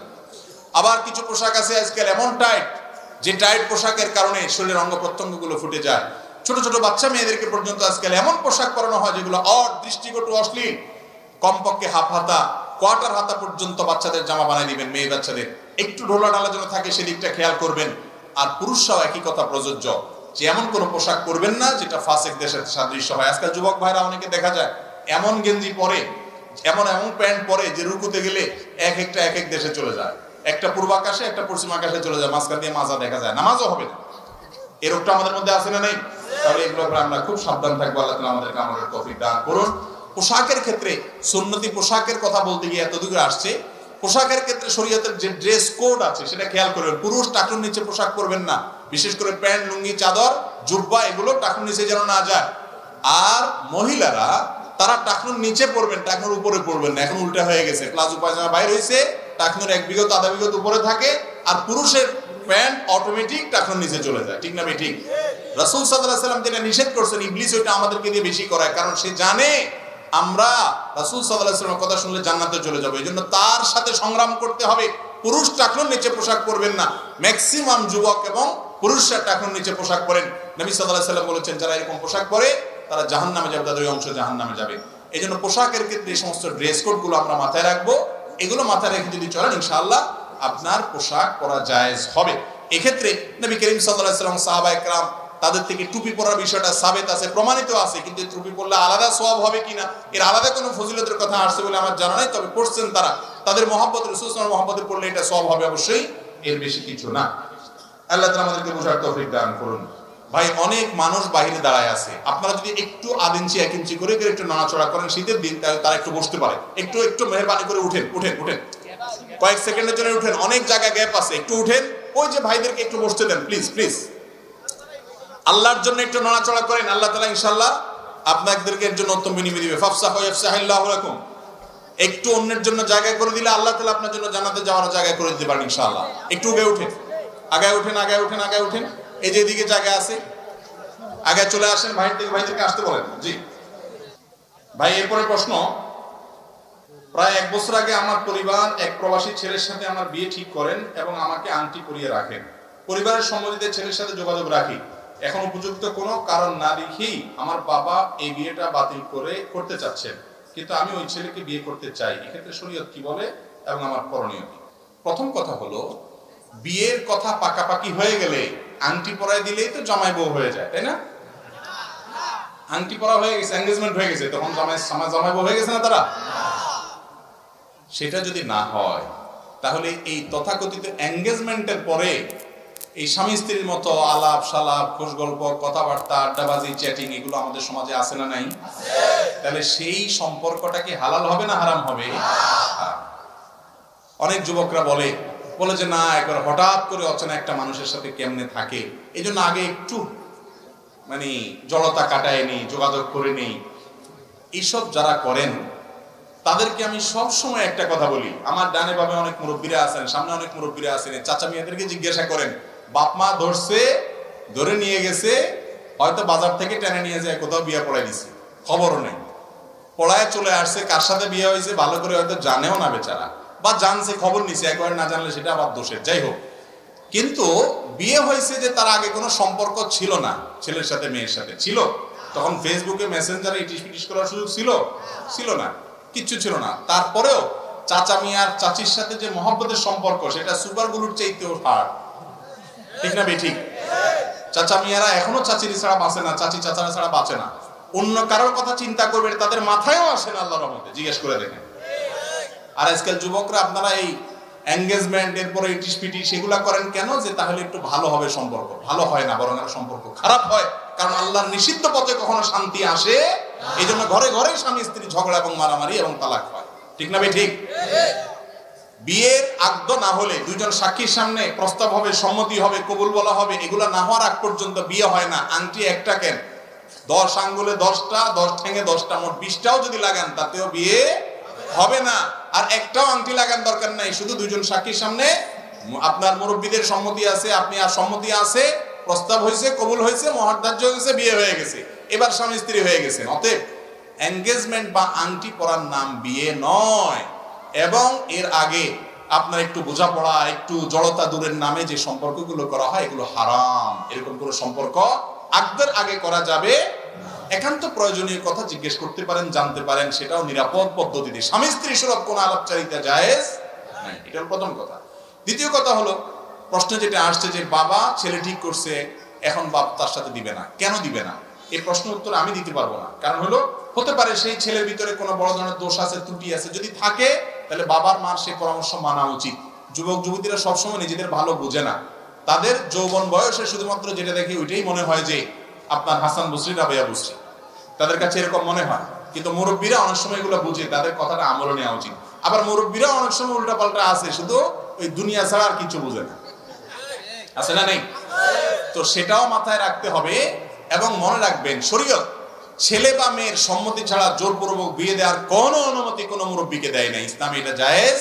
[SPEAKER 1] আবার কিছু পোশাক আছে আজকাল এমন টাইট, যে টাইট পোশাকের কারণে শরীরের অঙ্গ প্রত্যঙ্গগুলো ফুটে যায়। ছোট ছোট বাচ্চা মেয়েদেরকে পর্যন্ত আজকাল এমন পোশাক পরানো হয় যেগুলো দৃষ্টিকটু, অশ্লীল। কমপক্ষে হাফ হাতা, কোয়ার্টার হাতা পর্যন্ত বাচ্চাদের জামা বানিয়ে দিবেন। মেয়ে বাচ্চাদের একটু ঢোলা ঢালা যেন থাকে সেদিকটা খেয়াল করবেন। আর পুরুষরাও একই কথা প্রযোজ্য, যে এমন কোন পোশাক করবেন না যেটা ফাসিক দেশের সাদৃশ্য হয়। আজকাল যুবক ভাইরা অনেকে দেখা যায় এমন গেঞ্জি পরে, এমন প্যান্ট পরে যে রুকুতে গেলে এক এক দেশে চলে যায়। একটা পূর্বাকাশে, একটা পশ্চিম আকাশে চলে যায়, মাঝখান দিয়ে মাজা দেখা যায়, নামাজও হবে না। এই রোগটা আমাদের মধ্যে আছে না নেই? তাহলে এগুলো আমরা খুব সাবধান থাকবো। আল্লাহ তাআলা আমাদেরকে আমাদের তৌফিক দান করুন। পোশাকের ক্ষেত্রে সুন্নতি পোশাকের কথা বলতে গিয়ে এত দূরে আসছে। পোশাকের ক্ষেত্রে শরীয়তের যে ড্রেস কোড আছে সেটা খেয়াল করবেন। পুরুষ টাকুর নিচে পোশাক পরবেন না, বিশেষ করে প্যান্ট, লুঙ্গি, চাদর, জুব্বা, এগুলো টাকুর নিচে যেন না যায়। আর মহিলারা তারা টাকনুর নিচে পরবেন, টাকনুর উপরে পরবেন না। এখন উল্টা হয়ে গেছে, প্লাজো পায়জামা বাইর হয়েছে, টাকনুর এক বিঘত আধা বিঘত উপরে থাকে, আর পুরুষের প্যান্ট অটোমেটিক টাকনুর নিচে চলে যায়। ঠিক না ঠিক? রাসূল সাল্লাল্লাহু আলাইহি ওয়াসাল্লাম যেটা নিষেধ করছেন, ইবলিস ওইটা আমাদেরকে দিয়ে বেশি করায়, কারণ সে জানে আমরা রাসূল সাল্লাল্লাহু আলাইহি ওয়াসাল্লামের কথা শুনলে জান্নাতে চলে যাব। এজন্য তার সাথে সংগ্রাম করতে হবে। পুরুষ টাকনুর নিচে পোশাক পরবেন না। ম্যাক্সিমাম যুবক এবং পুরুষরা টাকনুর নিচে পোশাক পরেন। নবী সাল্লাল্লাহু আলাইহি ওয়াসাল্লাম বলেছেন, যারা এরকম পোশাক পরে তারা জাহান্নামে যাবে, তাদের ওই অংশ জাহান্নামে যাবে। এই জন্য পোশাকের ক্ষেত্রে এই সমস্ত ড্রেস কোড গুলো আমরা মাথায় রাখবো। এগুলো মাথায় রেখে যদি চলেন, ইনশাআল্লাহ আপনার পোশাক পরা জায়েজ হবে। এক্ষেত্রে নবী করিম সাল্লাল্লাহু আলাইহি ওয়াসাল্লাম, সাহাবায়ে কেরাম, তাদের থেকে টুপি পরার বিষয়টা সাবেত আছে, প্রমাণিত আছে। কিন্তু টুপি পরলে আলাদা সওয়াব হবে কিনা, এর আলাদা কোনো ফজিলতের কথা আসছে বলে আমার জানা নাই। তবে পড়ছেন তারা, তাদের মহব্বত, রাসূল সাল্লাল্লাহু আলাইহি ওয়াসাল্লামের মহব্বতে পড়লে এটা সওয়াব হবে অবশ্যই, এর বেশি কিছু না। আল্লাহ তাআলা আমাদেরকে বোঝার তৌফিক দান করুন। ভাই, অনেক মানুষ বাইরে দাঁড়ায় আছে, আপনারা যদি একটু 1 ইঞ্চি 1 ইঞ্চি করে একটু নাড়াচড়া করেন শীতের দিন, তাহলে তারা একটু বসতে পারে। একটু মেহেরবানি করে উঠেন, কয়েক সেকেন্ডের জন্য উঠেন, অনেক জায়গা গ্যাপ আছে, একটু উঠেন। ওই যে ভাইদেরকে একটু বসতে দেন, প্লিজ। আল্লাহর জন্য একটু নড়াচড়া করেন, আল্লাহ তাআলা ইনশাআল্লাহ আপনাদেরকে এর জন্য উত্তম বিনিময় দিবে। ফাফসাহু ইয়াফসাহিল্লাহু লাকুম। একটু অন্যের জন্য জায়গা করে দিলে আল্লাহ তাআলা আপনার জন্য জান্নাতে যাওয়ার জায়গা করে দিতে পারেন ইনশাআল্লাহ। একটু উঠেন, আগায় উঠেন। এই যে এদিকে জায়গা আছে, আগে চলে আসেন। ভাইদেরকে আসতে বলেন। জি ভাই, এরপরে প্রশ্ন। প্রায় 1 বছর আগে আমার পরিবার এক প্রবাসী ছেলের সাথে আমার বিয়ে ঠিক করেন এবং আমাকে আংটি পরিয়ে রাখেন। পরিবারের সম্মতিতে ছেলের সাথে যোগাযোগ রাখি। এখন উপযুক্ত কোনো কারণ না দেখেই আমার বাবা এই বিয়েটা বাতিল করতে চাচ্ছেন, কিন্তু আমি ওই ছেলেকে বিয়ে করতে চাই। এক্ষেত্রে শরীয়ত কি বলে এবং আমার করণীয় কি? প্রথম কথা হলো, বিয়ের কথা পাকাপাকি হয়ে গেলে আংটি পরাই দিলেই তো জামাই বউ হয়ে যায়, তাই না? আংটি পরা হয়ে গেছে, এনগেজমেন্ট হয়ে গেছে, তখন জামাই বউ হয়ে গেছে না তারা? সেটা যদি না হয়, তাহলে এই তথাকথিত এনগেজমেন্টের পরে এই স্বামী স্ত্রীর মতো আলাপ সালাপ, খোশ গল্প, কথাবার্তা, আড্ডাবাজি, চ্যাটিং, এগুলো আমাদের সমাজে আছে না নাই? তাহলে সেই সম্পর্কটা কি হালাল হবে না হারাম হবে? অনেক যুবকরা বলে যে না, একবার হঠাৎ করে অচেনা একটা মানুষের সাথে কেমনে থাকে, এই জন্য আগে একটু জড়তা কাটায় নেই, যোগাযোগ করে নেই। এইসব যারা করেন তাদেরকে আমি সব সময় একটা কথা বলি। আমার ডানে বামে অনেক মুরব্বীরা আছেন, সামনে অনেক মুরব্বীরা আছেন, চাচা মিয়াদেরকে জিজ্ঞাসা করেন, বাপ মা ধরে নিয়ে গেছে, হয়তো বাজার থেকে টেনে নিয়ে যায়, কোথাও বিয়ে পড়াই দিছে, খবরও নেই, পড়ায় চলে আসছে, কার সাথে বিয়ে হয়েছে ভালো করে হয়তো জানেও না বেচারা, বা জানছে, খবর নিছে, একবার না জানলে সেটা আবার দোষের। যাই হোক, কিন্তু বিয়ে হয়েছে যে তার আগে কোনো সম্পর্ক ছিল না, ছেলের সাথে মেয়ের সাথে ছিল, তখন ফেসবুকে মেসেঞ্জারে ইটিশ পিটিশ করার সুযোগ ছিল না, কিচ্ছু ছিল না। তারপরেও চাচা মিয়ার চাচির সাথে যে মহব্বতের সম্পর্ক, সেটা সুপার গুলুর চাইতেও হার্ড, ঠিক না বেঠিক? চাচা মিয়ারা এখনো চাচির ছাড়া বাঁচে না, চাচি চাচারা ছাড়া বাঁচে না। অন্য কারোর কথা চিন্তা করবে তাদের মাথায়ও আসে না, আল্লাহর রহমতে, জিজ্ঞেস করে দেখেন। আর আজকাল যুবকরা আপনারা এই এঙ্গেজমেন্ট, এরপরে ইটিশ পিটিশ সেগুলা করেন কেন? যে তাহলে একটু ভালো হবে সম্পর্ক। ভালো হয় না, বরং আর সম্পর্ক খারাপ হয়। কারণ আল্লাহর নিষিদ্ধ পথে কখনো শান্তি আসে, এই জন্য ঘরে ঘরে স্বামী স্ত্রী ঝগড়া এবং মারামারি এবং তালাক হয়, ঠিক না ঠিক? বিয়ের আগদ না হলে দুইজন সাক্ষীর সামনে প্রস্তাব হবে, সম্মতি হবে, কবুল বলা হবে, এগুলা না হওয়ার আগ পর্যন্ত বিয়ে হয় না। আংটি একটা কেন, 10 আঙ্গুলে 10টা, 10 ঠ্যাঙে 10টা, মোট 20টাও যদি লাগান তাতেও বিয়ে হবে না। আর একটাও আংটি লাগান দরকার নাই, শুধু দুইজন সাক্ষীর সামনে আপনার মুরব্বীদের সম্মতি আছে, আপনি আর সম্মতি আছে, প্রস্তাব হয়েছে, কবুল হয়েছে, মহাদার্য হয়েছে, বিয়ে হয়ে গেছে, এবার স্বামী স্ত্রী হয়ে গেছে। অতএব এনগেজমেন্ট বা আংটি পরার নাম বিয়ে নয়। এবং এর আগে আপনার একটু বোঝাপড়া, একটু জড়তা দূরের নামে যে সম্পর্কগুলো করা হয়, এগুলো হারাম। এরকম কোনো সম্পর্ক আগদের আগে করা যাবে। একান্ত প্রয়োজনীয় কথা জিজ্ঞেস করতে পারেন, জানতে পারেন, সেটাও নিরাপদ পদ্ধতিতে। স্বামী স্ত্রী সুলভ কোন আলাপচারিতা জায়েজ নাই, এটা হলো প্রথম কথা। দ্বিতীয় কথা হলো, প্রশ্ন যেটা আসছে যে বাবা ছেলে ঠিক করছে, এখন বাপ তার সাথে দিবে না, কেন দিবে না? এই প্রশ্ন উত্তর আমি দিতে পারবো না। কারণ হলো, হতে পারে সেই ছেলের ভিতরে কোনো বড় ধরনের দোষ আছে, ত্রুটি আছে। যদি থাকে তাহলে বাবার মার সেই পরামর্শ মানা উচিত। যুবক যুবতীরা সবসময় নিজেদের ভালো বুঝে না, তাদের যৌবন বয়সে শুধুমাত্র যেটা দেখে ওইটাই মনে হয় যে আপনার হাসান বসরি, রাবেয়া বসরি, তাদের কাছে এরকম মনে হয়। কিন্তু মুরব্বীরা অনেক সময় এগুলো বুঝে, তাদের কথাটা আমলে নেওয়া উচিত। আবার মুরব্বীরা অনেক সময় উল্টা পাল্টা আছে, শুধু ওই দুনিয়া ছাড়া আর কিছু বুঝে না, আছে না নেই? তো সেটাও মাথায় রাখতে হবে। এবং মনে রাখবেন, শরীয়ত ছেলে বা মেয়ের সম্মতি ছাড়া জোরপূর্বক বিয়ে দেওয়ার কোনো অনুমতি কোনো মুরব্বীকে দেয় না। ইসলামে এটা জায়েজ।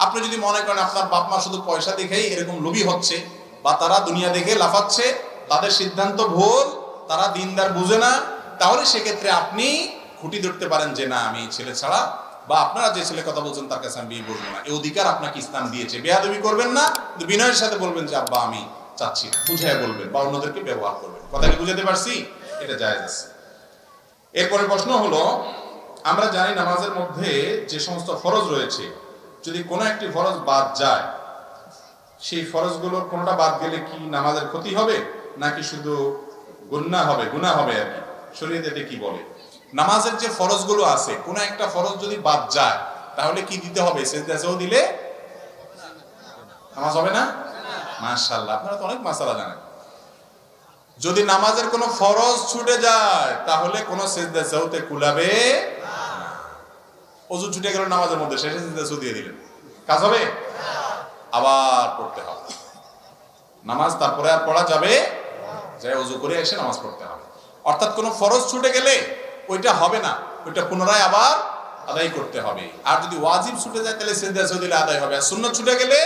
[SPEAKER 1] আপনি যদি মনে করেন আপনার বাপ মা শুধু পয়সা দেখেই এরকম লোভী হচ্ছে, বা তারা দুনিয়া দেখে লাফাচ্ছে, তাদের সিদ্ধান্ত ভুল, তারা দিনদার বুঝে না, তাহলে সেক্ষেত্রে আপনি খুঁটি ধরতে পারেন যে না, আমি ছেলে ছাড়া, বা আপনারা যে ছেলে কথা বলছেন তার কাছে আমি বিয়ে করবো না। এই অধিকার আপনাকে ইসলাম দিয়েছে। বেয়াদবি করবেন না, বিনয়ের সাথে বলবেন যে আব্বা আমি চাচ্ছি না, বুঝাই বলবেন, বা অন্যদেরকে ব্যবহার করবেন। কথা কি বুঝাতে পারছি? এটা জায়েজ আছে। এরপরে প্রশ্ন হলো, আমরা জানি নামাজের মধ্যে যে সমস্ত ফরজ রয়েছে, যদি কোনো একটি ফরজ বাদ যায়, সেই ফরজগুলোর কোনটা বাদ গেলে কি নামাজের ক্ষতি হবে, নাকি শুধু গুনাহ হবে আর কি? শরীয়তে এটা কি বলে? নামাজের যে ফরজগুলো আছে, কোনো একটা ফরজ যদি বাদ যায় তাহলে কি দিতে হবে? সেজদাও দিলে নামাজ হবে না? মাশাআল্লাহ, আপনারা তো অনেক মাসালা জানেন। যদি নামাজের কোনো ফরজ ছুটে যায় তাহলে কোনো সেজদা সাউতে কুলাবে না। ওযু ছুটে গেল নামাজের মধ্যে, শেষে সেজদা সাউ দিয়ে দিলেন, কাজ হবে? আবার পড়তে হবে নামাজ, তারপরে আর পড়া যাবে, যাই ওযু করে এসে নামাজ পড়তে হবে। অর্থাৎ কোনো ফরজ ছুটে গেলে ওইটা হবে না, ওইটা পুনরায় আবার আদায় করতে হবে। আর যদি ওয়াজিব ছুটে যায় তাহলে সেজদা সাউ দিলে আদায় হবে। আর সুন্নাত ছুটে গেলে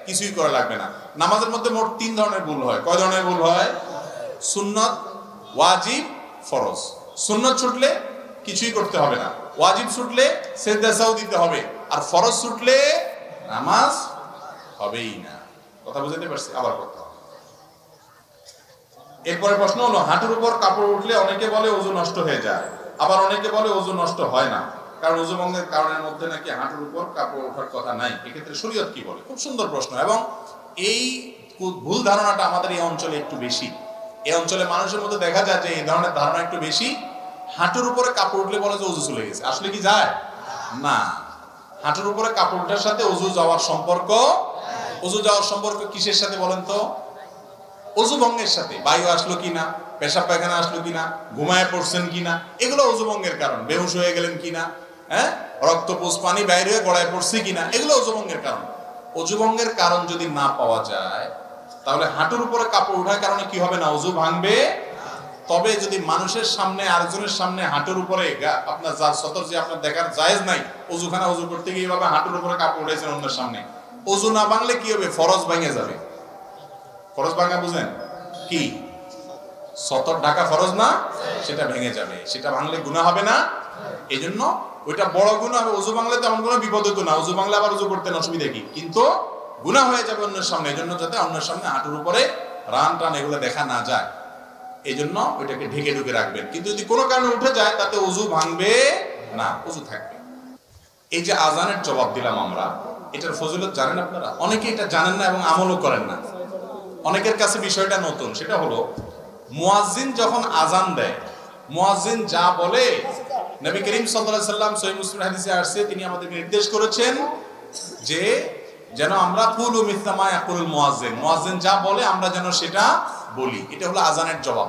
[SPEAKER 1] কিছুই করা লাগবে না। নামাজের মধ্যে মোট 3 ধরনের ভুল হয়। কয় ধরনের ভুল হয়? সুন্নাত, ওয়াজিব, ফরজ। সুন্নাত ছুটলে কিছুই করতে হবে না, ওয়াজিব ছুটলে সেজদা সাউ দিতে হবে, আর ফরজ ছুটলে নামাজ হবেই না। কথা বুঝতে পারছি? আবার করতে হবে। এরপরে প্রশ্ন হলো, হাঁটুর উপর কাপড় উঠলে অনেকে বলে ওযু নষ্ট হয়ে যায়, আবার অনেকে বলে ওযু নষ্ট হয় না, কারণ ওযু ভঙ্গের কারণের মধ্যে নাকি হাঁটুর উপর কাপড় ওঠার কথা নাই। এক্ষেত্রে শরীয়ত কি বলে? খুব সুন্দর প্রশ্ন। এবং এই ভুল ধারণাটা আমাদের এই অঞ্চলে একটু বেশি। এই অঞ্চলে মানুষের মধ্যে দেখা যায় যে এই ধরনের ধারণা একটু বেশি। হাঁটুর উপরে কাপড় উঠলে বলে যে ওযু চলে গেছে। আসলে কি যায় না? হাঁটুর উপরে কাপড় ওঠার সাথে ওযু যাওয়ার সম্পর্ক, ওযু যাওয়ার সম্পর্ক কিসের সাথে বলেন তো? ওযু ভঙ্গের সাথে। বায়ু আসলো কিনা, পেশাব পায়খানা আসলো কিনা, ঘুমায় পড়ছেন কিনা, এগুলো ওযু ভঙ্গের কারণ। বেহুশ হয়ে গেলেন কিনা, রক্ত পুষ পানি বাইরে হয়ে গড়ায় পড়ছে কিনা, এগুলো ওযু ভঙ্গের কারণ। ওযু ভঙ্গের কারণ যদি না পাওয়া যায় তাহলে হাঁটুর উপরে কাপড় ওঠার কারণে কি হবে না? ওযু ভাঙবে। তবে যদি মানুষের সামনে, আরেকজনের সামনে হাঁটুর উপরে আপনার যার সতর যে আপনার দেখার জায়েজ নাই, ওযুখানা ওযু করতে গিয়ে এইভাবে হাঁটুর উপরে কাপড় উঠাইছেন অন্যের সামনে, ওযু না ভাঙলে কি হবে? ফরজ ভেঙে যাবে। ফরজ ভাঙা বুঝেন কি? সতর ঢাকা ফরজ না, সেটা ভেঙে যাবে। সেটা ভাঙলে গুনাহ হবে না। এই জন্য ওইটা বড় গুনাহ হবে। ওযু ভাঙলে তেমন কোনো বিপদ হতো না, ওযু ভাঙলে আবার ওযু করতেন, অসুবিধা কি? কিন্তু গুনাহ হয়ে যাবে অন্যের সামনে। এই জন্য যাতে অন্যের সামনে হাঁটুর উপরে রান টান এগুলো দেখা না যায়। এই জন্য ওইটাকে ঢেকে ঢুকে রাখবেন। কিন্তু যদি কোনো কারণে উঠে যায় তাতে ওযু ভাঙবে না, ওযু থাকবে। এই যে আজানের জবাব দিলাম আমরা, এটার ফজিলত জানেন আপনারা? অনেকে এটা জানেন না এবং আমলও করেন না। অনেকের কাছে বিষয়টা নতুন। সেটা হলো মুয়াজ্জিন যখন আজান দেয়, মুয়াজ্জিন যা বলে, নবী করিম সাল্লাল্লাহু আলাইহি সাল্লাম সহিহ মুসলিম হাদিসে আসছে, তিনি আমাদেরকে নির্দেশ করেছেন যে যেন আমরা কুলু মিসলা মা ইয়াকুলুল মুয়াজ্জিন, মুয়াজ্জিন যা বলে আমরা যেন সেটা বলি। এটা হলো আজানের জবাব।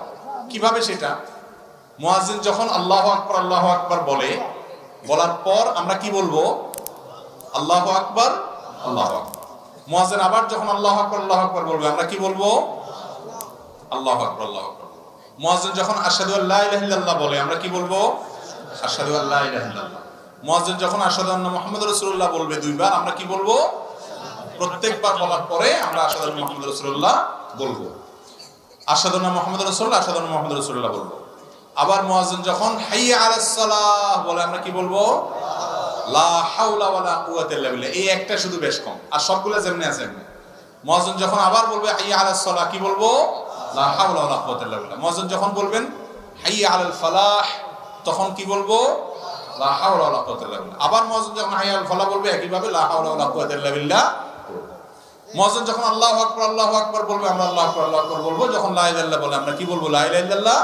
[SPEAKER 1] কিভাবে সেটা? মুয়াজ্জিন যখন আল্লাহু আকবার বলে, বলার পর আমরা কি বলবো? আল্লাহু আকবার, আল্লাহু আকবার। মুয়াজ্জিন আবার যখন আল্লাহু আকবার বলবে, আমরা কি বলবো? আল্লাহু আকবার, আল্লাহু আকবার। মুয়াজ্জিন যখন আশহাদু আল্লা ইলাহা ইল্লাল্লাহ বলে, আমরা কি বলবো? আশহাদু আল্লা ইলাহা ইল্লাল্লাহ। মুয়াজ্জিন যখন আশহাদু আন্না মুহাম্মাদুর রাসূলুল্লাহ বলবে দুইবার, আমরা কি বলবো? প্রত্যেকবার বলার পরে আমরা আশহাদু আন্না মুহাম্মাদুর রাসূলুল্লাহ বলবো। আশহাদু আন্না মুহাম্মাদুর রাসূলুল্লাহ, আশহাদু আন্না মুহাম্মাদুর রাসূলুল্লাহ বলবো। আবার মুয়াজ্জিন যখন হাইয়া আলাস সালাহ বলে, আমরা কি বলবো? লা হাওলা ওয়ালা কুওয়াতা ইল্লা বিল্লাহ। এই একটা শুধু বেশ কম, আর সবগুলো যেমনি আছে এমনি। মুয়াজ্জিন যখন আবার বলবে হাইয়া আলাস সালাহ, কি বলবো? লা হাওলা ওয়ালা কুওয়াতা ইল্লা বিল্লাহ। মুয়াজ্জিন যখন বলবেন হাইয়া আলাল ফালাহ, তখন কি বলবো? লা হাওলা ওয়ালা কুওয়াতা ইল্লা বিল্লাহ। আবার মুয়াজ্জিন যখন হাইয়া আলাল ফালাহ বলবে, একই ভাবে লা হাওলা ওয়ালা কুওয়াতা ইল্লা বিল্লাহ। মুয়াজ্জিন যখন আল্লাহু আকবার বলবে, আমরা আল্লাহু আকবার বলবো। যখন লা ইলাহা ইল্লাল্লাহ বলে, আমরা কি বলবো? লা ইলাহা ইল্লাল্লাহ।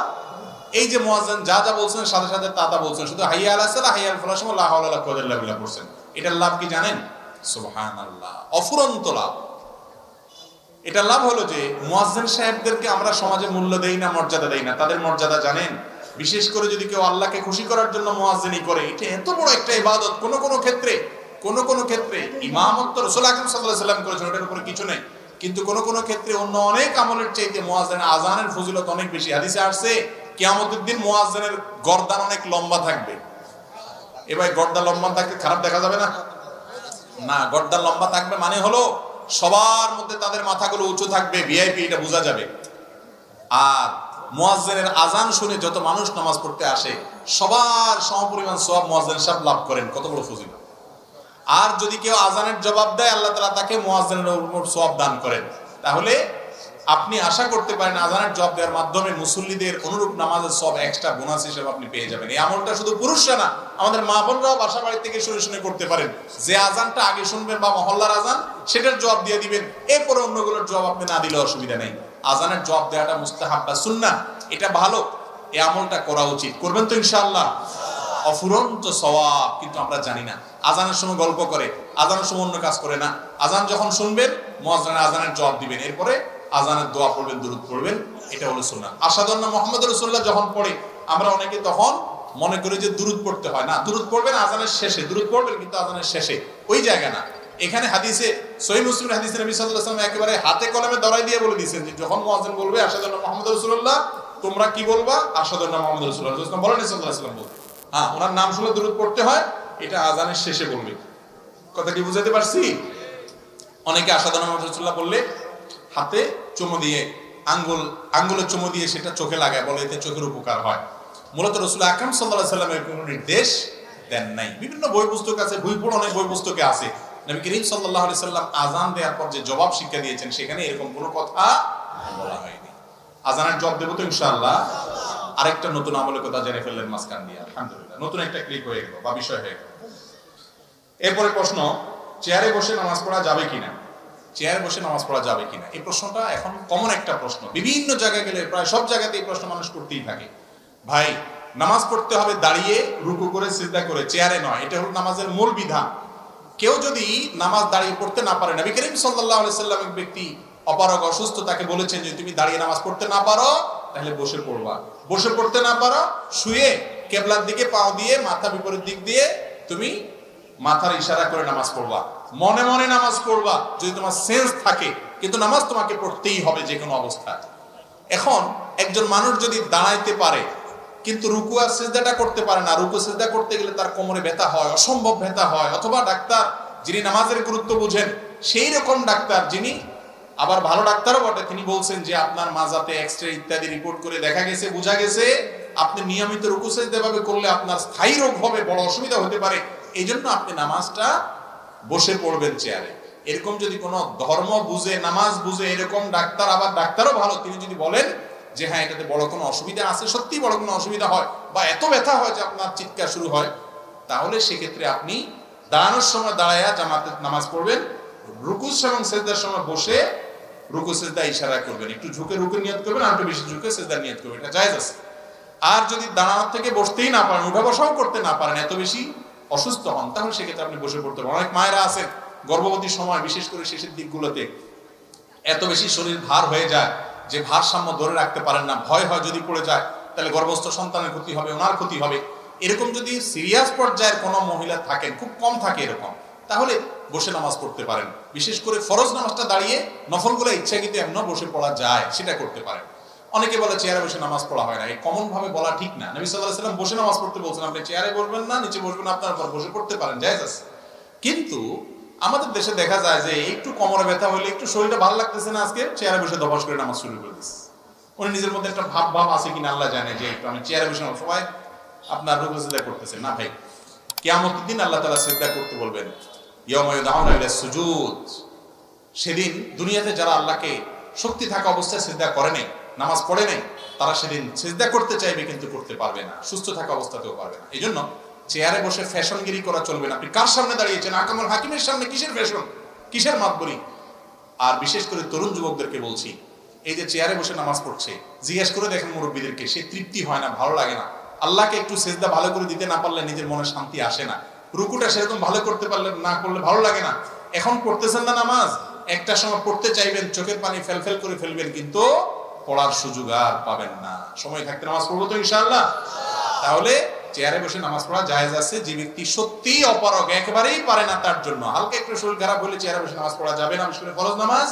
[SPEAKER 1] এই যে মুয়াজ্জিন যা যা বলছেন সাথে সাথে তা বলছেন, শুধু হাইয়া আলাস সালাহ হাইয়া আল ফালাহ সময় লা হাওলা ওয়ালা কুওয়াতা ইল্লা বিল্লাহ বলছেন। এটার লাভ কি জানেন? সুবহানাল্লাহ, অফুরন্ত লাভ। এটার লাভ হলো যে মুয়াজ্জিন সাহেবদেরকে আমরা সমাজে মূল্য দেই না, মর্যাদা দেই না। তাদের মর্যাদা জানেন? বিশেষ করে যদি কেউ আল্লাহকে খুশি করার জন্য মুয়াজ্জিনি করে, এটা এত বড় একটা ইবাদত। কোন কোন ক্ষেত্রে ইমামত রাসূল আকরাম সাল্লাল্লাহু আলাইহি ওয়াসাল্লাম করেছেন, ওটার উপরে কিছু নেই। কিন্তু কোন ক্ষেত্রে অন্য অনেক আমলের চাইতে মুয়াজ্জিনের আজানের ফজিলত অনেক বেশি। হাদিসে আসছে কিয়ামতের দিন মুয়াজ্জিনের গর্দান অনেক লম্বা থাকবে। এবার গর্দান লম্বা থাকলে খারাপ দেখা যাবে না? না, গর্দান লম্বা থাকবে মানে হলো সবার মধ্যে তাদের মাথাগুলো উঁচু থাকবে, ভিআইপি, এটা বোঝা যাবে। আর মুয়াজ্জিনের আজান শুনে যত মানুষ নামাজ পড়তে আসে, সবার সমপরিমাণ সওয়াব মুয়াজ্জিন সাহেব লাভ করেন। কত বড় ফজিলত! আর যদি কেউ আজানের জবাব দেয়, আল্লাহ তাআলা তাকে মুয়াজ্জিনের উপর সওয়াব দান করেন। তাহলে আপনি আশা করতে পারেন আজানের জবাব দেওয়ার মাধ্যমে মুসল্লিদের অনুরূপ নামাজের সওয়াব এক্সট্রা বোনাস হিসেবে আপনি পেয়ে যাবেন। এই আমলটা শুধু পুরুষরা না, আমাদের মা বোনরাও বাসা বাড়ি থেকে শুনে করতে পারেন। যে আজানটা আগে শুনবেন বা মহল্লার আজান, সেটার জবাব দিয়ে দিবেন। এরপরে অন্যগুলোর জবাব আপনি না দিলে অসুবিধা নেই। আজানের জবাব দেওয়াটা মুস্তাহাব বা সুন্নাহ, এটা ভালো। এই আমলটা করা উচিত। করবেন তো ইনশাআল্লাহ? অফুরন্ত সওয়াব। কিন্তু আমরা জানি না। আজানের সময় গল্প করে, আজানের সময় অন্য কাজ করে না। আজান যখন শুনবেন, মুয়াজ্জিন আজানের জবাব দিবেন, এরপরে আজানের দোয়া পড়বেন, দুরূদ পড়বেন। এটা হলো সুন্নাহ। আশহাদু আন্না মুহাম্মাদুর রাসূলুল্লাহ যখন পড়ে, আমরা অনেকে তখন মনে করি যে দুরূদ পড়তে হয় না। দুরূদ পড়বেন আজানের শেষে, দুরূদ পড়বেন কিন্তু আজানের শেষে, ওই জায়গা না। এখানে হাদিসে, সহিহ মুসলিম হাদিসে নবী সাল্লাল্লাহু আলাইহি ওয়াসাল্লাম একেবারে হাতে কলমে ধরাই দিয়ে বলে দিয়েছেন যে যখন মুয়াজ্জিন বলবে আশহাদু আন্না মুহাম্মাদুর রাসূলুল্লাহ, তোমরা কি বলবা? আশহাদু আন্না মুহাম্মাদুর রাসূলুল্লাহ। রাসূল বলেন সাল্লাল্লাহু আলাইহি ওয়াসাল্লাম, হ্যাঁ, ওনার নাম শুনলে দুরূদ পড়তে হয়। এটা আজানের শেষে বলবে। কথা কি বুঝাতে পারছি? অনেকে আশহাদু আন্না মুহাম্মাদুর রাসূলুল্লাহ বললে হাতে চুমু দিয়ে, আঙ্গুলে চুমু দিয়ে সেটা চোখে লাগায়, বলে এতে চোখের উপকার হয়। মূলত রাসূল আকরাম সাল্লাল্লাহু আলাইহি ওয়াসাল্লামের কোনো নির্দেশ দেন নাই। বিভিন্ন বই পুস্তক আছে, বইপড় অনেক বই পুস্তকে আছে। নবী করিম সাল্লাল্লাহু আলাইহি ওয়াসাল্লাম আজান দেওয়ার পর যে জবাব শিক্ষা দিয়েছেন, সেখানে এরকম কোনো কথা বলা হয়নি। আজানের জবাব দেব তো ইনশাআল্লাহ। আরেকটা নতুন আমলের কথা জেনে ফেললেন মাঝখান দিয়ে, আলহামদুলিল্লাহ। নতুন একটা ক্লিক হয়ে গেল বা বিষয় হয়ে গেল। এরপরে প্রশ্ন, চেয়ারে বসে নামাজ পড়া যাবে কিনা? চেয়ারে বসে নামাজ পড়া যাবে কিনা, এই প্রশ্নটা এখন কমন একটা প্রশ্ন। বিভিন্ন জায়গায় গেলে প্রায় সব জায়গাতে এই প্রশ্ন মানুষ করতেই থাকে। ভাই, নামাজ পড়তে হবে দাঁড়িয়ে, রুকু করে, সিজদা করে, চেয়ারে নয়। এটা হলো নামাজের মূল বিধান। কেউ যদি নামাজ দাঁড়িয়ে পড়তে না পারে, নবী করিম সাল্লাল্লাহু আলাইহি ওয়াসাল্লাম এক ব্যক্তি অপারগ অসুস্থ, তাকে বলেছেন যে তুমি দাঁড়িয়ে নামাজ পড়তে না পারো তাহলে বসে পড়বা। বসে পড়তে না পারো, শুয়ে কিবলার দিকে পাও দিয়ে, মাথা বিপরীত দিক দিয়ে তুমি মাথার ইশারা করে নামাজ পড়বা। মনে মনে নামাজ পড়বা যদি তোমার সেন্স থাকে, কিন্তু নামাজ তোমাকে পড়তেই হবে যে কোনো অবস্থায়। এখন একজন মানুষ যদি দাঁড়াইতে পারে কিন্তু রুকু আর সিজদাটা করতে পারে না, রুকু সিজদা করতে গেলে তার কোমরে ব্যথা হয়, অসম্ভব ব্যথা হয়, অথবা ডাক্তার যিনি নামাজের গুরুত্ব বুঝেন, সেই রকম ডাক্তার যিনি আবার ভালো ডাক্তারও বটে, তিনি বলছেন যে আপনার মাজাতে এক্সরে ইত্যাদি রিপোর্ট করে দেখা গেছে, বোঝা গেছে আপনি নিয়মিত রুকু সিজদা ভাবে করলে আপনার স্থায়ী রোগ হবে, বড় অসুবিধা হতে পারে। এই জন্য আপনি নামাজটা বসে পড়বেন চেয়ারে। এরকম যদি কোনো ধর্ম বুঝে, নামাজ বুঝে এরকম ডাক্তার, আবার ডাক্তারও ভালো, তিনি যদি বলেন যে হ্যাঁ এটাতে বড় কোনো অসুবিধা আছে, সত্যি বড় কোনো অসুবিধা হয় বা এত ব্যথা হয় যে আপনার চিৎকার শুরু হয়, তাহলে সেক্ষেত্রে আপনি দাঁড়ানোর সময় দাঁড়ায়া জামাতে নামাজ পড়বেন, রুকু এবং সিজদার সময় বসে রুকু সিজদা ইশারা করবেন, একটু ঝুঁকে রুকু নিয়ত করবেন আর একটু বেশি ঝুঁকে সিজদা নিয়ত করবেন, এটা জায়েজ আছে। আর যদি দাঁড়ানোর থেকে বসতেই না পারেন, উঠা বসাও করতে না পারেন, এত বেশি অসুস্থ হন, তাহলে সেক্ষেত্রে আপনি বসে পড়তে পারেন। অনেক মায়েরা আছেন গর্ভবতীর সময় বিশেষ করে শেষের দিকগুলোতে এত বেশি শরীর ভার হয়ে যায় যে ভারসাম্য ধরে রাখতে পারেন না, ভয় হয় যদি পড়ে যায় তাহলে গর্ভস্থ সন্তানের ক্ষতি হবে, ওনার ক্ষতি হবে। এরকম যদি সিরিয়াস পর্যায়ের কোনো মহিলা থাকেন, খুব কম থাকে এরকম, তাহলে বসে নামাজ পড়তে পারেন। বিশেষ করে ফরজ নামাজটা দাঁড়িয়ে, নফলগুলো ইচ্ছাকৃত এমন বসে পড়া যায়, সেটা করতে পারেন। অনেকে বলে চেয়ারে বসে নামাজ পড়া হয় না, এই কমন ভাবে বলা ঠিক না। নবী সাল্লাল্লাহু আলাইহি ওয়াসাল্লাম বসে নামাজ পড়তে বলছেন, আপনি চেয়ারে বসবেন না, নিচে বসবেন, আপনার উপর বসে পড়তে পারেন, জায়েজ আছে। কিন্তু আমাদের দেশে দেখা যায় যে একটু কোমরে ব্যথা হলে, একটু শরীরটা ভালো লাগতেছে না আজকে, চেয়ারে বসে ধপাস করে নামাজ শুরু করে দিচ্ছে। উনি নিজের মধ্যে একটা ভাব আছে কিনা আল্লাহ জানে যে একটু আমি চেয়ারে বসে সবাই আপনার রুকু সিজদা করতেছেন না ভাই। কিয়ামতের দিন আল্লাহ তাআলা সিজদা করতে বলবেন, ইয়াউমা ইউদআউনা ইলা সুজুদ। সেদিন দুনিয়াতে যারা আল্লাহকে শক্তি থাকা অবস্থায় সিজদা করে নাই, নামাজ পড়ে নাই, তারা সেদিন সিজদা করতে চাইবে কিন্তু করতে পারবে না, সুস্থ থাকা অবস্থাতেও পারবে না। এই জন্য চেয়ারে বসে ফ্যাশনগিরি করা চলবে না। আপনি কার সামনে দাঁড়িয়েছেন? আকামুল হাকিমের সামনে, কিসের ফ্যাশন, কিসের মাতবরি? আর বিশেষ করে তরুণ যুবকদেরকে বলছি, এই যে চেয়ারে বসে নামাজ পড়ছে, জিজ্ঞেস করে দেখেন মুরব্বীদেরকে, সে তৃপ্তি হয় না, ভালো লাগে না। আল্লাহকে একটু সিজদা ভালো করে দিতে না পারলে নিজের মনে শান্তি আসে না, রুকুটা সেরকম ভালো করতে পারলে না করলে ভালো লাগে না। এখন পড়তেছেন না নামাজ, একটা সময় পড়তে চাইবেন, চোখের পানি ফেলফেল করে ফেলবেন, কিন্তু পড়ার সুযোগ আর পাবেন না। সময় থাকতে নামাজ পড়বো তো ইনশাআল্লাহ। তাহলে চেয়ারে বসে নামাজ পড়া জায়েজ আছে। যে ব্যক্তি সত্যিই অপারগ, একেবারেই পারে না, তার জন্য হালকা একটু শরীর খারাপ হলে চেয়ারে বসে নামাজ পড়া যাবে না, বিশেষ করে ফরজ নামাজ।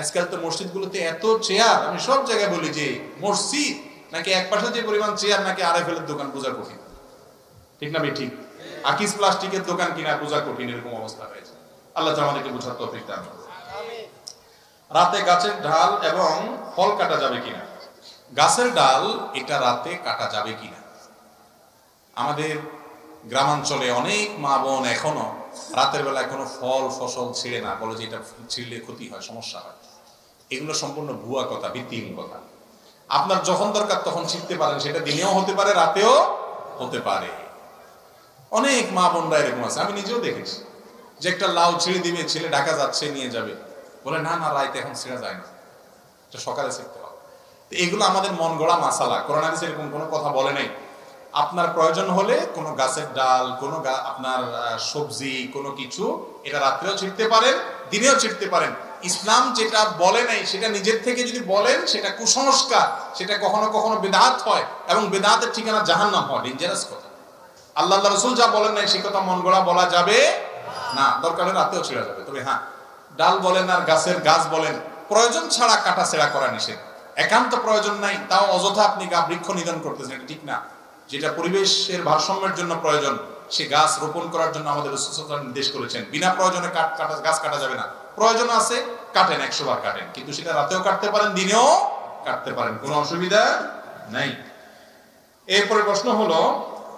[SPEAKER 1] আজকাল তো মসজিদগুলোতে এত চেয়ার, আমি সব জায়গায় বলি যে মসজিদ নাকি এক পাশে যে পরিমাণ চেয়ার, নাকি আরএফএল এর দোকান বোঝা কঠিন, ঠিক না? ঠিক আকিস প্লাস্টিকের দোকান কিনা বোঝা কঠিন, এরকম অবস্থা হয়েছে। আল্লাহ তাআলা আমাদেরকে বোঝার তৌফিক দান করুন। রাতে গাছের ডাল এবং ফল কাটা যাবে কিনা? গাছের ডাল এটা রাতে কাটা যাবে কিনা? আমাদের গ্রামাঞ্চলে অনেক মা বোন এখনো রাতের বেলা কোনো ফল ফসল ছিঁড়ে না, বলে যে এটা ছিঁড়লে ক্ষতি হয়, সমস্যা হয়। এগুলো সম্পূর্ণ ভুয়া কথা, ভিত্তিহীন কথা। আপনার যখন দরকার তখন ছিঁড়তে পারেন, সেটা দিনেও হতে পারে, রাতেও হতে পারে। অনেক মা বোনরা এরকম আছে, আমি নিজেও দেখেছি, যে একটা লাউ ছিঁড়ে দিবে, ছেলে ঢাকা যাচ্ছে নিয়ে যাবে, বলে না না রাইতে এখন ছিঁড়া যায় না, এটা সকালে ছিঁড়তে হবে। তো এগুলো আমাদের মন গড়া মাসালা, কোরআন হাদিসে এরকম কোনো কথা বলে নাই। আপনার প্রয়োজন হলে কোনো গাছের ডাল, কোনো আপনার সবজি, কোনো কিছু, এটা রাত্রেও ছিঁড়তে পারেন, দিনেও ছিঁড়তে পারেন। ইসলাম যেটা বলে নাই সেটা নিজের থেকে যদি বলেন, সেটা কুসংস্কার, সেটা কখনো কখনো বেদাত হয়, এবং বেদাতের ঠিকানা জাহান্নাম হয়, ডেঞ্জারাস কথা। আল্লাহ রাসূল যা বলেন নাই সে কথা মন গড়া বলা যাবে না, দরকার হলে রাতেও ছিঁড়া যাবে। তবে হ্যাঁ, ডাল বলেন আর গাছের গাছ বলেন, প্রয়োজন ছাড়া কাটা ছেঁড়া করা নিষেধ। একান্ত প্রয়োজন নাই, তাও অযথা আপনি বৃক্ষ নিধন করতেছেন, এটা ঠিক না। যেটা পরিবেশের ভারসাম্যের জন্য প্রয়োজন, সে গাছ রোপণ করার জন্য আমাদের রাসূল সাল্লাল্লাহু আলাইহি ওয়াসাল্লাম নির্দেশ করেছেন। বিনা প্রয়োজনে গাছ কাটা যাবে না। প্রয়োজন আছে, কাটেন, 100 বার কাটেন, কিন্তু সেটা রাতেও কাটতে পারেন, দিনেও কাটতে পারেন, কোনো অসুবিধা নাই। এরপরে প্রশ্ন হলো,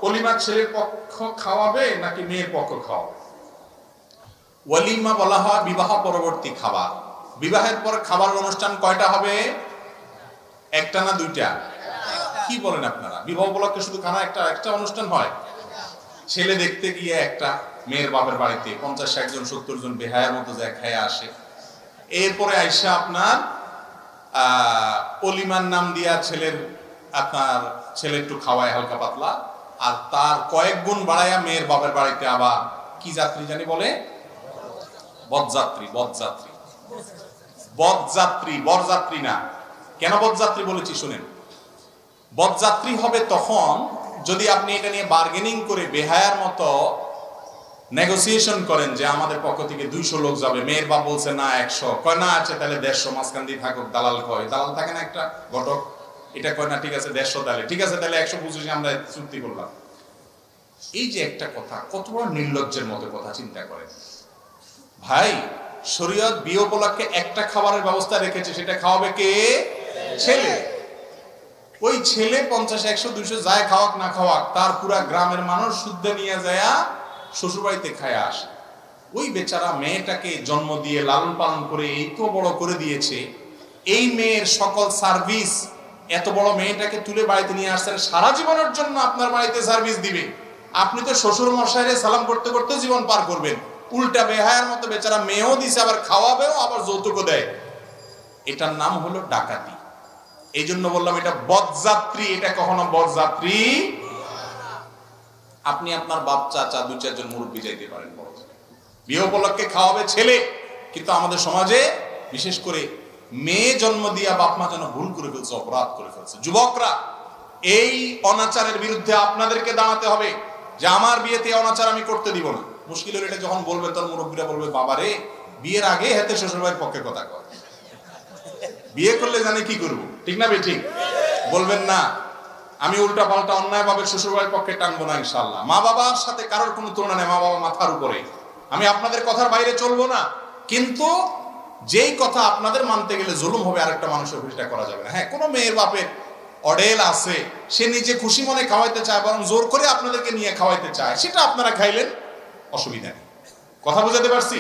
[SPEAKER 1] ওলিমা ছেলের পক্ষ খাওয়াবে নাকি মেয়ের পক্ষ খাওয়াবে? ওলিমা বলা হয় বিবাহ পরবর্তী খাবার। বিবাহের পর খাবার অনুষ্ঠান কয়টা হবে? একটা না দুইটা? কি বলেন আপনারা? বিবাহ উপলক্ষে শুধু খানা একটা অনুষ্ঠান হয়? ছেলে দেখতে গিয়ে একটা, মেয়ের বাপের বাড়িতে 50-60 জন 70 জন বেহায়ার মতো যায়, খেয়ে আসে। এরপরে আইসা আপনার অলিমার নাম দিয়া ছেলে একটু খাওয়ায় হালকা পাতলা, আর তার কয়েক গুণ বাড়াইয়া মেয়ের বাপের বাড়িতে আবার কি যাত্রী জানি বলে, বরযাত্রী। বরযাত্রী না। কেন বরযাত্রী বলেছি শুনেন। বরযাত্রী হবে তখন যদি আপনি এটা নিয়ে বার্গেনিং করে বেহায়ার মতো নেগোসিয়েশন করেন, যে আমাদের পক্ষ থেকে 200 লোক যাবে, মেয়ের বাপ বলছে না 100, কয় না আছে তাহলে 150, মাঝখান দিয়ে থাকুক, দালাল কয়, দালাল থাকে না একটা ঘটক, এটা কয় না ঠিক আছে 150, তাহলে ঠিক আছে, তাহলে 125 আমরা চুক্তি করলাম। এই যে একটা কথা, কত বড় নির্লজ্জের মতো কথা, চিন্তা করেন ভাই। শরীয়ত বিয়ে উপলক্ষে একটা খাবারের ব্যবস্থা রেখেছে, সেটা খাওয়াবে কে? ছেলে। ওই ছেলে 50, 100, 200 যায় খাওয়াক না খাওয়াক, তার পুরা গ্রামের মানুষ শুদ্ধ নিয়ে যায় শ্বশুর বাড়িতে খায় আসে। ওই বেচারা মেয়েটাকে জন্ম দিয়ে লালন পালন করে এই তো বড় করে দিয়েছে, এই মেয়ের সকল সার্ভিস এত বড় মেয়েটাকে তুলে বাড়িতে নিয়ে আসছেন, সারা জীবনের জন্য আপনার বাড়িতে সার্ভিস দিবে। আপনি তো শ্বশুর মশাইরে সালাম করতে করতে জীবন পার করবেন, উল্টা বেহায়ার মতো বেচারা মেয়েও দিছে, আবার খাওয়াবেও, আবার যৌতুকও দেয়। এটার নাম হলো ডাকাতি। এই জন্য বললাম এটা বদযাত্রী, এটা কখনো বরযাত্রী। আপনি আপনার বাপ চাচা 2-4 জন মুরব্বী যাইতে পারেন, বিয়ে উপলক্ষে খাওয়াবে ছেলে, কিন্তু আমাদের সমাজে বিশেষ করে মেয়ে জন্ম দিয়া বাপ মা যেন ভুল করে ফেলছে, অপরাধ করে ফেলছে। যুবকরা, এই অনাচারের বিরুদ্ধে আপনাদেরকে দাঁড়াতে হবে যে আমার বিয়েতে অনাচার আমি করতে দিব না। মুশকিল হলে এটা যখন বলবে তখন মুরব্বীরা বলবে, বাবারে বিয়ের আগে হাতে শ্বশুরবাড়ির পক্ষে কথা কয়, বিয়ে করলে জানে কি করবো, ঠিক না বেঠিক? বলবেন না আমি উল্টা পাল্টা অন্যায় ভাবে শ্বশুরবাড়ির পক্ষে টানবো না ইনশাআল্লাহ। মা বাবার সাথে কারোর কোনো তুলনা নেই, মা বাবা মাথার উপরে, আমি আপনাদের কথার বাইরে চলবো না। কিন্তু যেই কথা আপনাদের মানতে গেলে জুলুম হবে, আরেকটা মানুষের সেটা করা যাবে না। হ্যাঁ, কোনো মেয়ের বাপের অডেল আছে, সে নিজে খুশি মনে খাওয়াইতে চায়, বরং জোর করে আপনাদেরকে নিয়ে খাওয়াইতে চায়, সেটা আপনারা খাইলেন, অসুবিধা নেই। কথা বুঝাতে পারছি?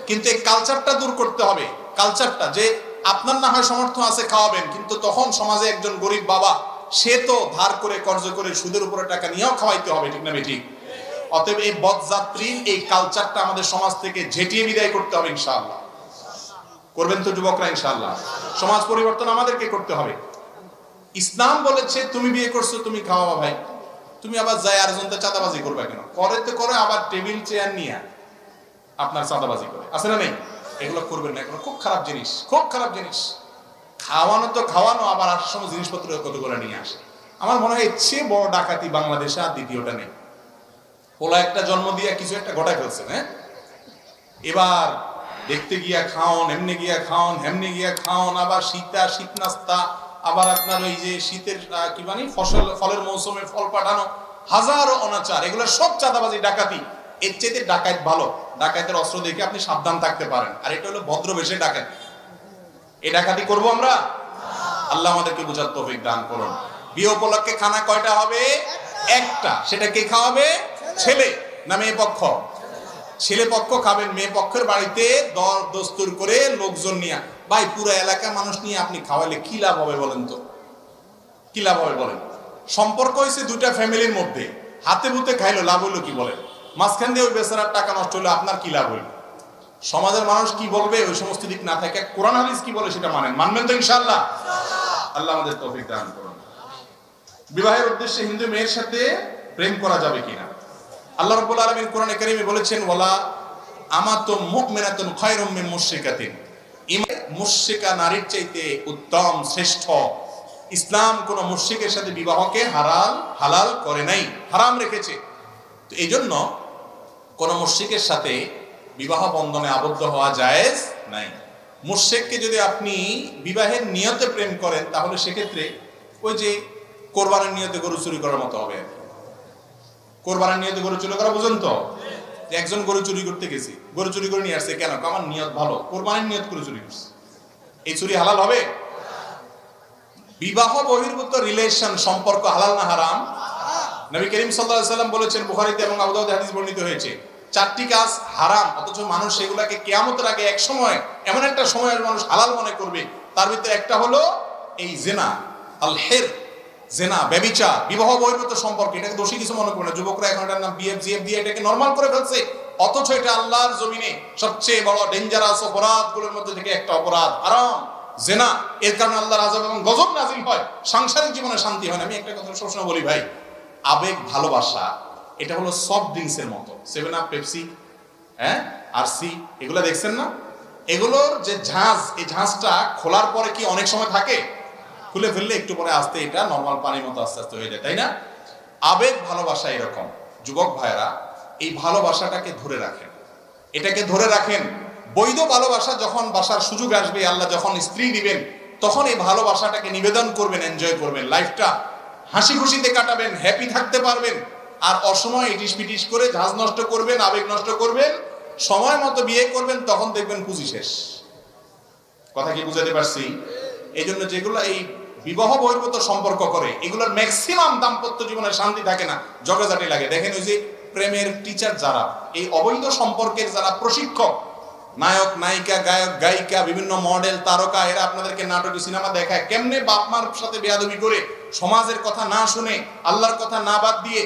[SPEAKER 1] কিন্তু এই কালচারটা দূর করতে হবে। কালচারটা যে আপনার না হয় সামর্থ্য আছে খাওয়াবেন, কিন্তু তখন সমাজে একজন গরিব বাবা, সে তো ধার করে কর্জ করে সুদের উপরে টাকা নিয়েও খাওয়াইতে হবে, ঠিক না বেঠিক? অতএব এই বদযাত্রীর এই কালচারটা আমাদের সমাজ থেকে ঝেঁটিয়ে বিদায় করতে হবে ইনশাআল্লাহ। করবেন তো যুবকরা ইনশাআল্লাহ? সমাজ পরিবর্তন আমাদেরকে করতে হবে। ইসলাম বলেছে তুমি বিয়ে করছো তুমি খাওয়াবা ভাই, তুমি আবার যাই আরেকজনকে চাঁদাবাজি করবে কেন? করে তো করে, আবার টেবিল চেয়ার নিয়ে আপনার চাঁদাবাজি করে, আছে না নেই? এগুলো করবেন না, এগুলো খুব খারাপ জিনিস, খুব খারাপ জিনিস। খাওয়ানো তো খাওয়ানো, আবার আসার সময় জিনিসপত্র কতগুলো নিয়ে আসে। আমার মনে হয় এর চেয়ে বড় ডাকাতি বাংলাদেশে আর দ্বিতীয়টা নেই। পোলা একটা জন্ম দিয়ে কিছু একটা ঘটায় ফেলছেন। হ্যাঁ, এবার দেখতে গিয়া খাওন, এমনি গিয়া খাওন, হেমনি গিয়া খাওন, আবার শীত নাস্তা, আবার আপনার ওই যে শীতের কি মানে ফলের মৌসুমে ফল পাঠানো, হাজারো অনাচার, এগুলো সব চাঁদাবাজি, ডাকাতি। এর চেয়ে ডাকাত ভালো, ডাকাতের অস্ত্র দেখে আপনি সাবধান থাকতে পারেন। আর এটা হলো ভদ্রবেশে ডাকাতি। এই ডাকাতি করবো আমরা? আল্লাহ আমাদেরকে বোঝার তৌফিক দান করুন। বিয়ে উপলক্ষে খানা কয়টা হবে? একটা। সেটা কে খাওয়াবে? ছেলে না মেয়ে পক্ষ? ছেলে পক্ষ খাবেন। মেয়ে পক্ষের বাড়িতে দর দস্তুর করে লোকজন নিয়ে, ভাই পুরো এলাকা মানুষ নিয়ে আপনি খাওয়াইলে কি লাভ হবে বলেন তো? কি লাভ হবে বলেন? সম্পর্ক হয়েছে দুইটা ফ্যামিলির মধ্যে, হাতে ভূতে খাইলো, লাভ হইলো কি বলেন? মাঝখান দিয়ে ওই বেচারার টাকা নষ্ট হলো, আপনার কি লাভ হইলো? সমাজের মানুষ কি বলবে ওই সমস্ত দিক না থাকে, কোরআন হাদিস কি বলে সেটা মানবেন তো ইনশাআল্লাহ? আল্লাহ আমাদের তৌফিক দান করুন। বিবাহের উদ্দেশ্যে হিন্দু মেয়ের সাথে প্রেম করা যাবে কিনা? আল্লাহ রাব্বুল আলামিন কোরআনে কারীমে বলেছেন, ওয়ালা আমাতু মুমিনাতুন খায়রুম মিন মুশরিকাতিন। মুশরিকা নারীর চাইতে উত্তম, শ্রেষ্ঠ। ইসলাম কোন মুশরিকের সাথে বিবাহকে হালাল করে নাই, হারাম রেখেছে। তো এই জন্য কোন মুশরিকের সাথে বিবাহ বন্ধনে আবদ্ধ হওয়া জায়েজ নাই। মুশরিককে যদি আপনি বিবাহের নিয়তে প্রেম করেন, তাহলে সেক্ষেত্রে ওই যে কোরবানির নিয়তে গরু চুরি করার মতো হবে। কোরবানির নিয়তে গরু চুরি করা বুঝুন তো? একজন গরু চুরি করতে গেছি, গরু চুরি করে নিয়ে আসছে, কেন? আমার নিয়ত ভালো, কোরবানির নিয়ত করে চুরি করছে, এই চুরি হালাল হবে? বিবাহ বহির্ভূত রিলেশন, সম্পর্ক হালাল না হারাম? নবী করিম সাল্লাল্লাহু আলাইহি ওয়াসাল্লাম বলেছেন, বুখারীতে এবং আবু দাউদে হাদিস বর্ণিত হয়েছে, 4টি কাজ হারাম, অথচ মানুষ সেগুলোকে কিয়ামতের আগে এক সময়, এমন একটা সময় মানুষ হালাল মনে করবে। তার ভিতরে একটা হলো এই জিনা, আল হির, জিনা, ব্যভিচার, বিবাহ বহির্ভূত সম্পর্ক। এটাকে দোষী কিছু মনে করে না যুবকরা, এখন এটার নাম বিএফজিএফ দিয়ে এটাকে নরমাল করে ফেলছে, অথচ এটা আল্লাহর জমিনে সবচেয়ে বড় ডেঞ্জারাস অপরাধগুলোর মধ্যে থেকে একটা অপরাধ, হারাম, জিনা। এর কারণে আল্লাহর আযাব এবং গজব নাযিল হয়, সাংসারিক জীবনে শান্তি হয় না। আমি একটা কথা সবসময় বলি ভাই, আবেগ ভালোবাসা এটা হলো সফট ড্রিঙ্কস এর মতো, 7 আপ, পেপসি, হ্যাঁ, আরসি, এগুলো দেখছেন না? এগুলোর যে ঝাঁজ, এই ঝাঁজটা খোলার পরে কি অনেক সময় থাকে? খুলে ফেললে একটু পরে আস্তে এটা নরমাল পানির মতো আস্তে আস্তে হয়ে যায়, তাই না? আবেগ ভালোবাসা এরকম। যুবক ভাইরা, এই ভালোবাসাটাকে ধরে রাখেন, এটাকে ধরে রাখেন। বৈধ ভালোবাসা যখন বাসার সুযোগ আসবে, আল্লাহ যখন স্ত্রী দিবেন, তখন এই ভালোবাসাটাকে নিবেদন করবেন, এনজয় করবেন, লাইফটা হাসি খুশিতে কাটাবেন, হ্যাপি থাকতে পারবেন। আর অসময় ইটিস পিটিস করে ঝাঁজ নষ্ট করবেন, আবেগ নষ্ট করবেন, সময় মতো বিয়ে করবেন, তখন দেখবেন পুঁজি শেষ। কথা কি বুঝাতে পারছি? এই জন্য যেগুলো এই বিবাহ বহির্ভূত সম্পর্ক করে, এগুলোর ম্যাক্সিমাম দাম্পত্য জীবনে শান্তি থাকে না, ঝগড়াঝাটি লাগে। দেখেন ওই যে প্রেমের টিচার যারা, এই অবৈধ সম্পর্কের যারা প্রশিক্ষক, নায়ক নায়িকা গায়ক গায়িকা বিভিন্ন মডেল তারকা এরা আপনাদেরকে নাটক সিনেমা দেখায় কেমনে বাপ মার সাথে বেয়াদবি করে সমাজের কথা না শুনে আল্লাহর কথা না বাদ দিয়ে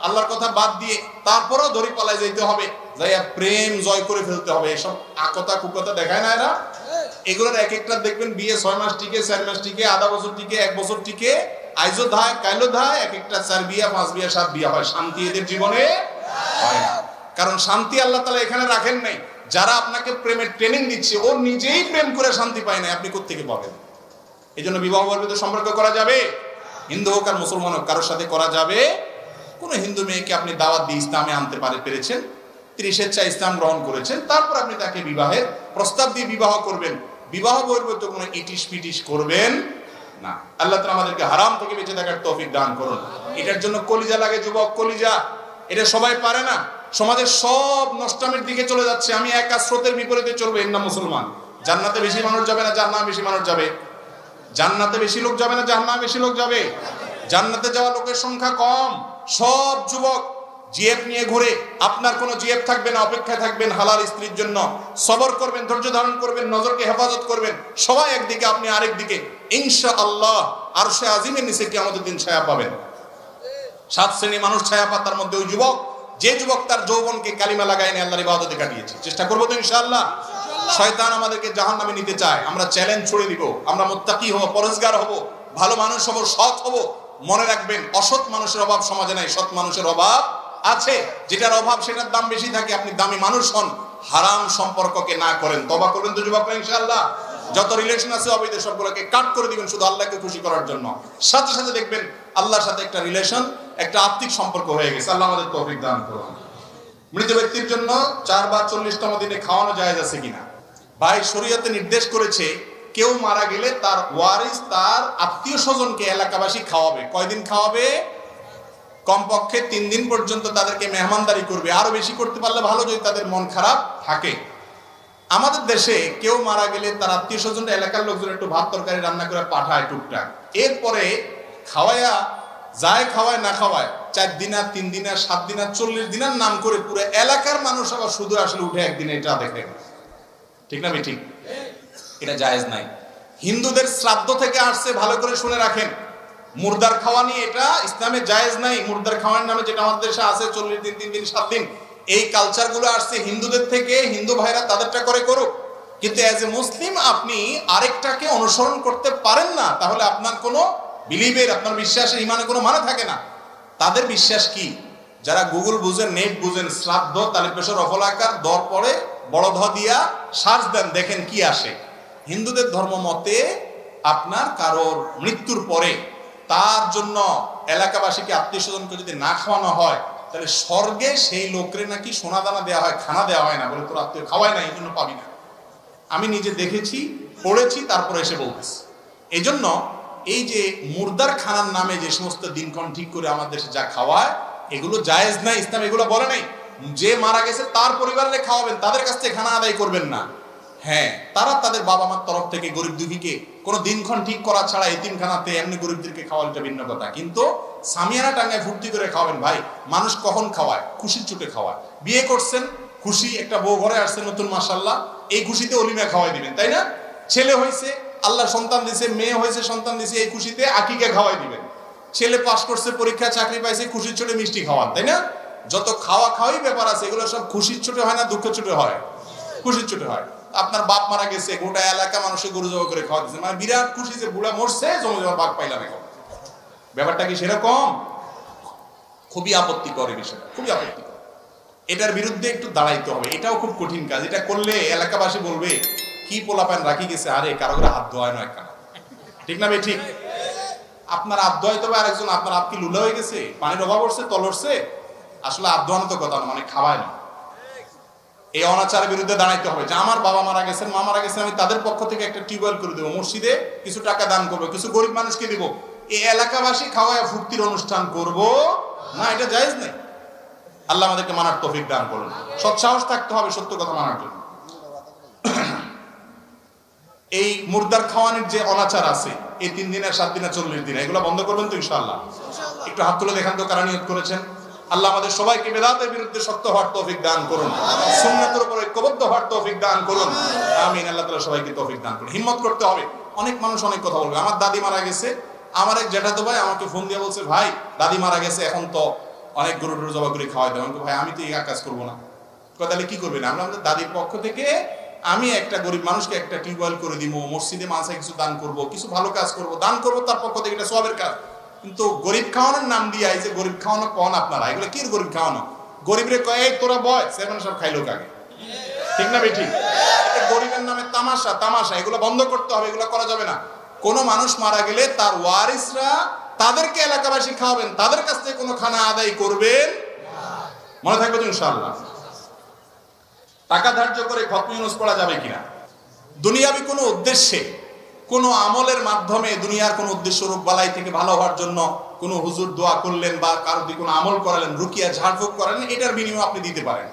[SPEAKER 1] আল্লাহর কথা বাদ দিয়ে তারপরেও ধরি পালায় যেতে হবে, যাইয়া প্রেম জয় করে ফেলতে হবে, এসব আকতা কুকতা দেখায় না এরা। এগুলোর এক একটা দেখবেন বিয়ে 6 মাস টিকে, 4 মাস টিকে, আধা বছর টিকে, 1 বছর টিকে, আইজো ধায় কাইলো ধায়, এক একটা 4 বিয়া 5 বিয়া 7 বিয়া হয়। শান্তি এদের জীবনে হয় না, কারণ শান্তি আল্লাহ তাআলা এখানে রাখেন নাই। যারা আপনাকে প্রেমের ট্রেনিং দিচ্ছে ও নিজেই প্রেম করে শান্তি পায় না, আপনি কোত্থেকে পাবেন? এই জন্য বিবাহ বর্ধিত সম্পর্ক করা যাবে, হিন্দু হোক আর মুসলমান হোক কারোর সাথে করা যাবে। কোন হিন্দু মেয়েকে আপনি দাওয়াত দিয়ে ইসলামে আনতে পেরেছেন, তিনি স্বেচ্ছায় ইসলাম গ্রহণ করেছেন, তারপর আপনি তাকে বিবাহের প্রস্তাব দিয়ে বিবাহ করবেন, বিবাহ বহির্ভূত কোনো ইটিশ পিটিশ করবেন না। আল্লাহ তাআলা আমাদেরকে হারাম থেকে বেঁচে থাকার তৌফিক দান করুন। এটার জন্য কলিজা লাগে যুবক, কলিজা। এটা সবাই পারে না। সমাজের সব নষ্টামের দিকে চলে যাচ্ছে। আমি একা স্রোতের বিপরীতে চলবো, এর নাম মুসলমান। জান্নাতে বেশি মানুষ যাবে না জাহান্নামে বেশি মানুষ যাবে? জান্নাতে বেশি লোক যাবে না জাহান্নামে বেশি লোক যাবে? জান্নাতে যাওয়া লোকের সংখ্যা কম। সব যুবক জিএফ নিয়ে ঘুরে, আপনার কোনো জিএফ থাকবে না, অপেক্ষায় থাকবেন হালাল স্ত্রীর জন্য। সবর করবেন, ধৈর্য ধারণ করবেন, নজরকে হেফাজত করবেন। সবাই একদিকে, আপনি আরেক দিকে। ইনশাআল্লাহ আরশে আজিমের নিচে কিয়ামতের দিন ছায়া পাবেন। 7 শ্রেণী মানুষ ছায়া পায়, তার মধ্যে ওই যুবক যে যুবক তার যৌবনকে কালিমা লাগায়নি, আল্লাহর ইবাদতে কাটিয়েছে। চেষ্টা করবো তো ইনশাআল্লাহ। শয়তান আমাদেরকে জাহান্নামে নিতে চায়, আমরা চ্যালেঞ্জ ছুড়ে দিব। আমরা মুত্তাকি হব, পরেজগার হব, ভালো মানুষ হব, সৎ হব। মনে রাখবেন, অসৎ মানুষের অভাব সমাজে নাই, সৎ মানুষের অভাব আছে। যেটার অভাব সেটার দাম বেশি থাকে। আপনি দামি মানুষ হন, হারাম সম্পর্ককে না করেন। তওবা করবেন তো যুবকরা ইনশাআল্লাহ। যত রিলেশন আছে অবৈধ সবগুলোকে কাট করে দিবেন শুধু আল্লাহকে খুশি করার জন্য। সাথে সাথে দেখবেন আল্লাহর সাথে একটা রিলেশন, একটা আত্মিক সম্পর্ক হয়ে গেছে। আল্লাহ আমাদের তৌফিক দান করুন। মৃত ব্যক্তির জন্য 4 বা 40তম দিনে খাওয়ানো জায়েজ আছে কিনা? ভাই, শরীয়তে নির্দেশ করেছে কেউ মারা গেলে তার ওয়ারিস তার আত্মীয় স্বজনকে এলাকাবাসী খাওয়াবে। কয়দিন খাওয়াবে? কমপক্ষে 3 দিন পর্যন্ত তাদেরকে মেহমানদারি করবে। আরো বেশি করতে পারলে ভালো, যদি তাদের মন খারাপ থাকে। আমাদের দেশে কেউ মারা গেলে তার আত্মীয় স্বজন, এলাকার লোকজন একটু ভাত তরকারি রান্না করে পাঠায় টুকটাক। এরপরে খাওয়ায়া যায়, খাওয়ায় না খাওয়ায় 4 দিন, 3 দিন, 7 দিন, 40 দিনের নাম করে পুরো এলাকার মানুষ আবার শুধু আসলে উঠে একদিনে এটা দেখে। ঠিক না ঠিক? এটা জায়েজ নাই। হিন্দুদের শ্রাদ্ধ থেকে আসছে, ভালো করে শুনে রাখেন। মুর্দার খাওয়া নিয়ে এটা ইসলামে জায়েজ নাই। মুর্দার খাওয়ার নামে যেটা আমাদের দেশে আছে 40 দিন, 3 দিন, 7 দিন, এই কালচার গুলো আসছে হিন্দুদের থেকে। হিন্দু ভাইরা তাদেরটা করে করুক, কিন্তু অ্যাজ এ মুসলিম আপনি আরেকটাকে অনুসরণ করতে পারেন না। তাহলে আপনার কোনো বিলিভের, আপনার বিশ্বাসের, ইমানে কোনো মানে থাকে না। তাদের বিশ্বাস কি? যারা গুগল বুঝেন, নেট বুঝেন, শ্রাদ্ধ তালিম পেশর রফলাকার দর পরে বড় ধ দিয়া সার্চ দেন, দেখেন কি আসে। হিন্দুদের ধর্ম মতে আপনার কারোর মৃত্যুর পরে তার জন্য এলাকাবাসীকে, আত্মীয় স্বজনকে যদি না খাওয়ানো হয়, তাহলে স্বর্গে সেই লোকরে নাকি সোনা দানা দেওয়া হয়, খানা দেওয়া হয় না। বলে তোর আত্মীয় খাওয়ায় না, এই জন্য পাবি না। আমি নিজে দেখেছি, পড়েছি, তারপরে এসে বলতেছি। এই জন্য এই যে মুর্দার খানার নামে যে সমস্ত দিনক্ষণ ঠিক করে আমাদের দেশে যা খাওয়ায়, এগুলো জায়েজ নাই। ইসলাম এগুলো বলে নাই। যে মারা গেছে তার পরিবারে খাওয়াবেন, তাদের কাছ থেকে খানা আদায় করবেন না। হ্যাঁ, তারা তাদের বাবা মার তরফ থেকে গরিব দুঃখীকে কোনো দিনক্ষণ ঠিক করা ছাড়া এতিমখানাতে এমনি গরিবদেরকে খাওয়ানোটা ভিন্ন কথা। কিন্তু সামিয়ানা টাঙ্গায় ফুর্তি করে খাওয়াবেন। ভাই, মানুষ কখন খাওয়ায়? খুশির চোটে খাওয়ায়। বিয়ে করছেন, খুশি, একটা বউ ঘরে আসছে নতুন, মাশাআল্লাহ, এই খুশিতে অলিমা খাওয়াই দিবেন, তাই না? ছেলে হয়েছে, আল্লাহ সন্তান দিছে, মেয়ে হয়েছে, সন্তান দিছে, এই খুশিতে আকিকা খাওয়াই দিবেন। ছেলে পাস করছে, পরীক্ষা, চাকরি পাইছে, খুশির চোটে মিষ্টি খাওয়ান, তাই না? যত খাওয়া খাওয়াই ব্যাপার আছে, এগুলো সব খুশির চোটে হয় না, দুঃখের চোটে হয়? খুশির চোটে হয়। আপনার বাপ মারা গেছে, গোটা এলাকা মানুষের গরু জবা করে খাওয়া দিচ্ছে, মানে বিরাট খুশি যে বুড়া মরছে, জমে জমা ভাগ পাইলাম। এখন ব্যাপারটা কি সেরকম? খুবই আপত্তিকর এই বিষয়টা, খুবই আপত্তিকর। এটার বিরুদ্ধে একটু দাঁড়াইতে হবে। এটাও খুব কঠিন কাজ। এটা করলে এলাকাবাসী বলবে কি পোলাপান রাখি গেছে, আরে কারো করে হাত ধোয়ায় নয় কেন? ঠিক না ভাই? ঠিক। আপনার হাত ধোয়াই তবে আরেকজন, আপনার হাত কি লুলা হয়ে গেছে, পানির অভাব হচ্ছে, তলরছে? আসলে হাত ধোয়ানো তো কথা না, মানে খাওয়ায় না। এই অনাচারের বিরুদ্ধে দাঁড়াইতে হবে। যে আমার বাবা মারা গেছেন, মা মারা গেছেন, আমি তাদের পক্ষ থেকে একটা টিউবওয়েল করে দেবো, মসজিদে কিছু টাকা দান করবো, কিছু গরিব মানুষকে দিব। এই এলাকাবাসী খাওয়ায় ফুর্তির অনুষ্ঠান করব না, এটা জায়েজ নেই। আল্লাহ আমাদেরকে মানার তৌফিক দান করুন। সৎসাহস থাকতে হবে সত্য কথা মানার জন্য। এই মুর্দার খাওয়ানোর যে অনাচার আছে, এই 3 দিন, 7 দিন, 40 দিন, এগুলো বন্ধ করবেন তো ইনশাআল্লাহ? একটু হাত তুলে দেখান তো কারা নিয়ত করেছেন। আল্লাহ আমাদের সবাইকে বেদাতের বিরুদ্ধে শক্ত হওয়ার তৌফিক দান করুন, সুন্নাতের উপর ঐক্যবদ্ধ হওয়ার তৌফিক দান করুন। আমিন। আল্লাহ তাআলা সবাইকে তৌফিক দান করুন। হিম্মত করতে হবে। অনেক মানুষ অনেক কথা বলবে। আমার দাদি মারা গেছে, আমার এক জ্যাঠাতো ভাই আমাকে ফোন দিয়ে বলছে, ভাই দাদি মারা গেছে, এখন তো অনেক গরু টরু জবাই করে খাওয়াই দেবো। ভাই আমি তো এই কাজ করবো না। তাহলে কি করবেন? আমরা আমাদের দাদির পক্ষ থেকে আমি একটা গরিব মানুষকে একটা টিউবওয়েল করে দিব, মসজিদে মাসায় কিছু দান করব, কিছু ভালো কাজ করব, দান করব, তার পক্ষ থেকে এটা সওয়াবের কাজ। কিন্তু গরিব খাওয়ানোর নাম দিয়ে এই যে গরিব খাওয়ানো কোন আপনারা, এগুলো কি গরিব খাওয়ানো? গরিবরে কয় তোরা বয় চেয়ারম্যান সব খাইলো কাকে, ঠিক না বেঠিক? গরিবের নামে তামাশা তামাশা, এগুলো বন্ধ করতে হবে, এগুলো করা যাবে না। কোন মানুষ মারা গেলে তার ওয়ারিসরা তাদেরকে এলাকাবাসী খাওয়াবেন, তাদের কাছ থেকে কোনো খানা আদায় করবেন, মনে থাকবে তো ইনশাআল্লাহ। টাকা ধার্য করে খতম ইউনুস পড়া যাবে কিনা? দুনিয়াবি কোনো উদ্দেশ্যে, কোনো আমলের মাধ্যমে, দুনিয়ার কোনো উদ্দেশ্য রোগ বালাই থেকে ভালো হওয়ার জন্য কোনো হুজুর দোয়া করলেন বা কারো দিয়ে কোনো আমল করালেন, রুকিয়া ঝাড়ফুঁক করালেন, এটার বিনিময়ে আপনি দিতে পারেন।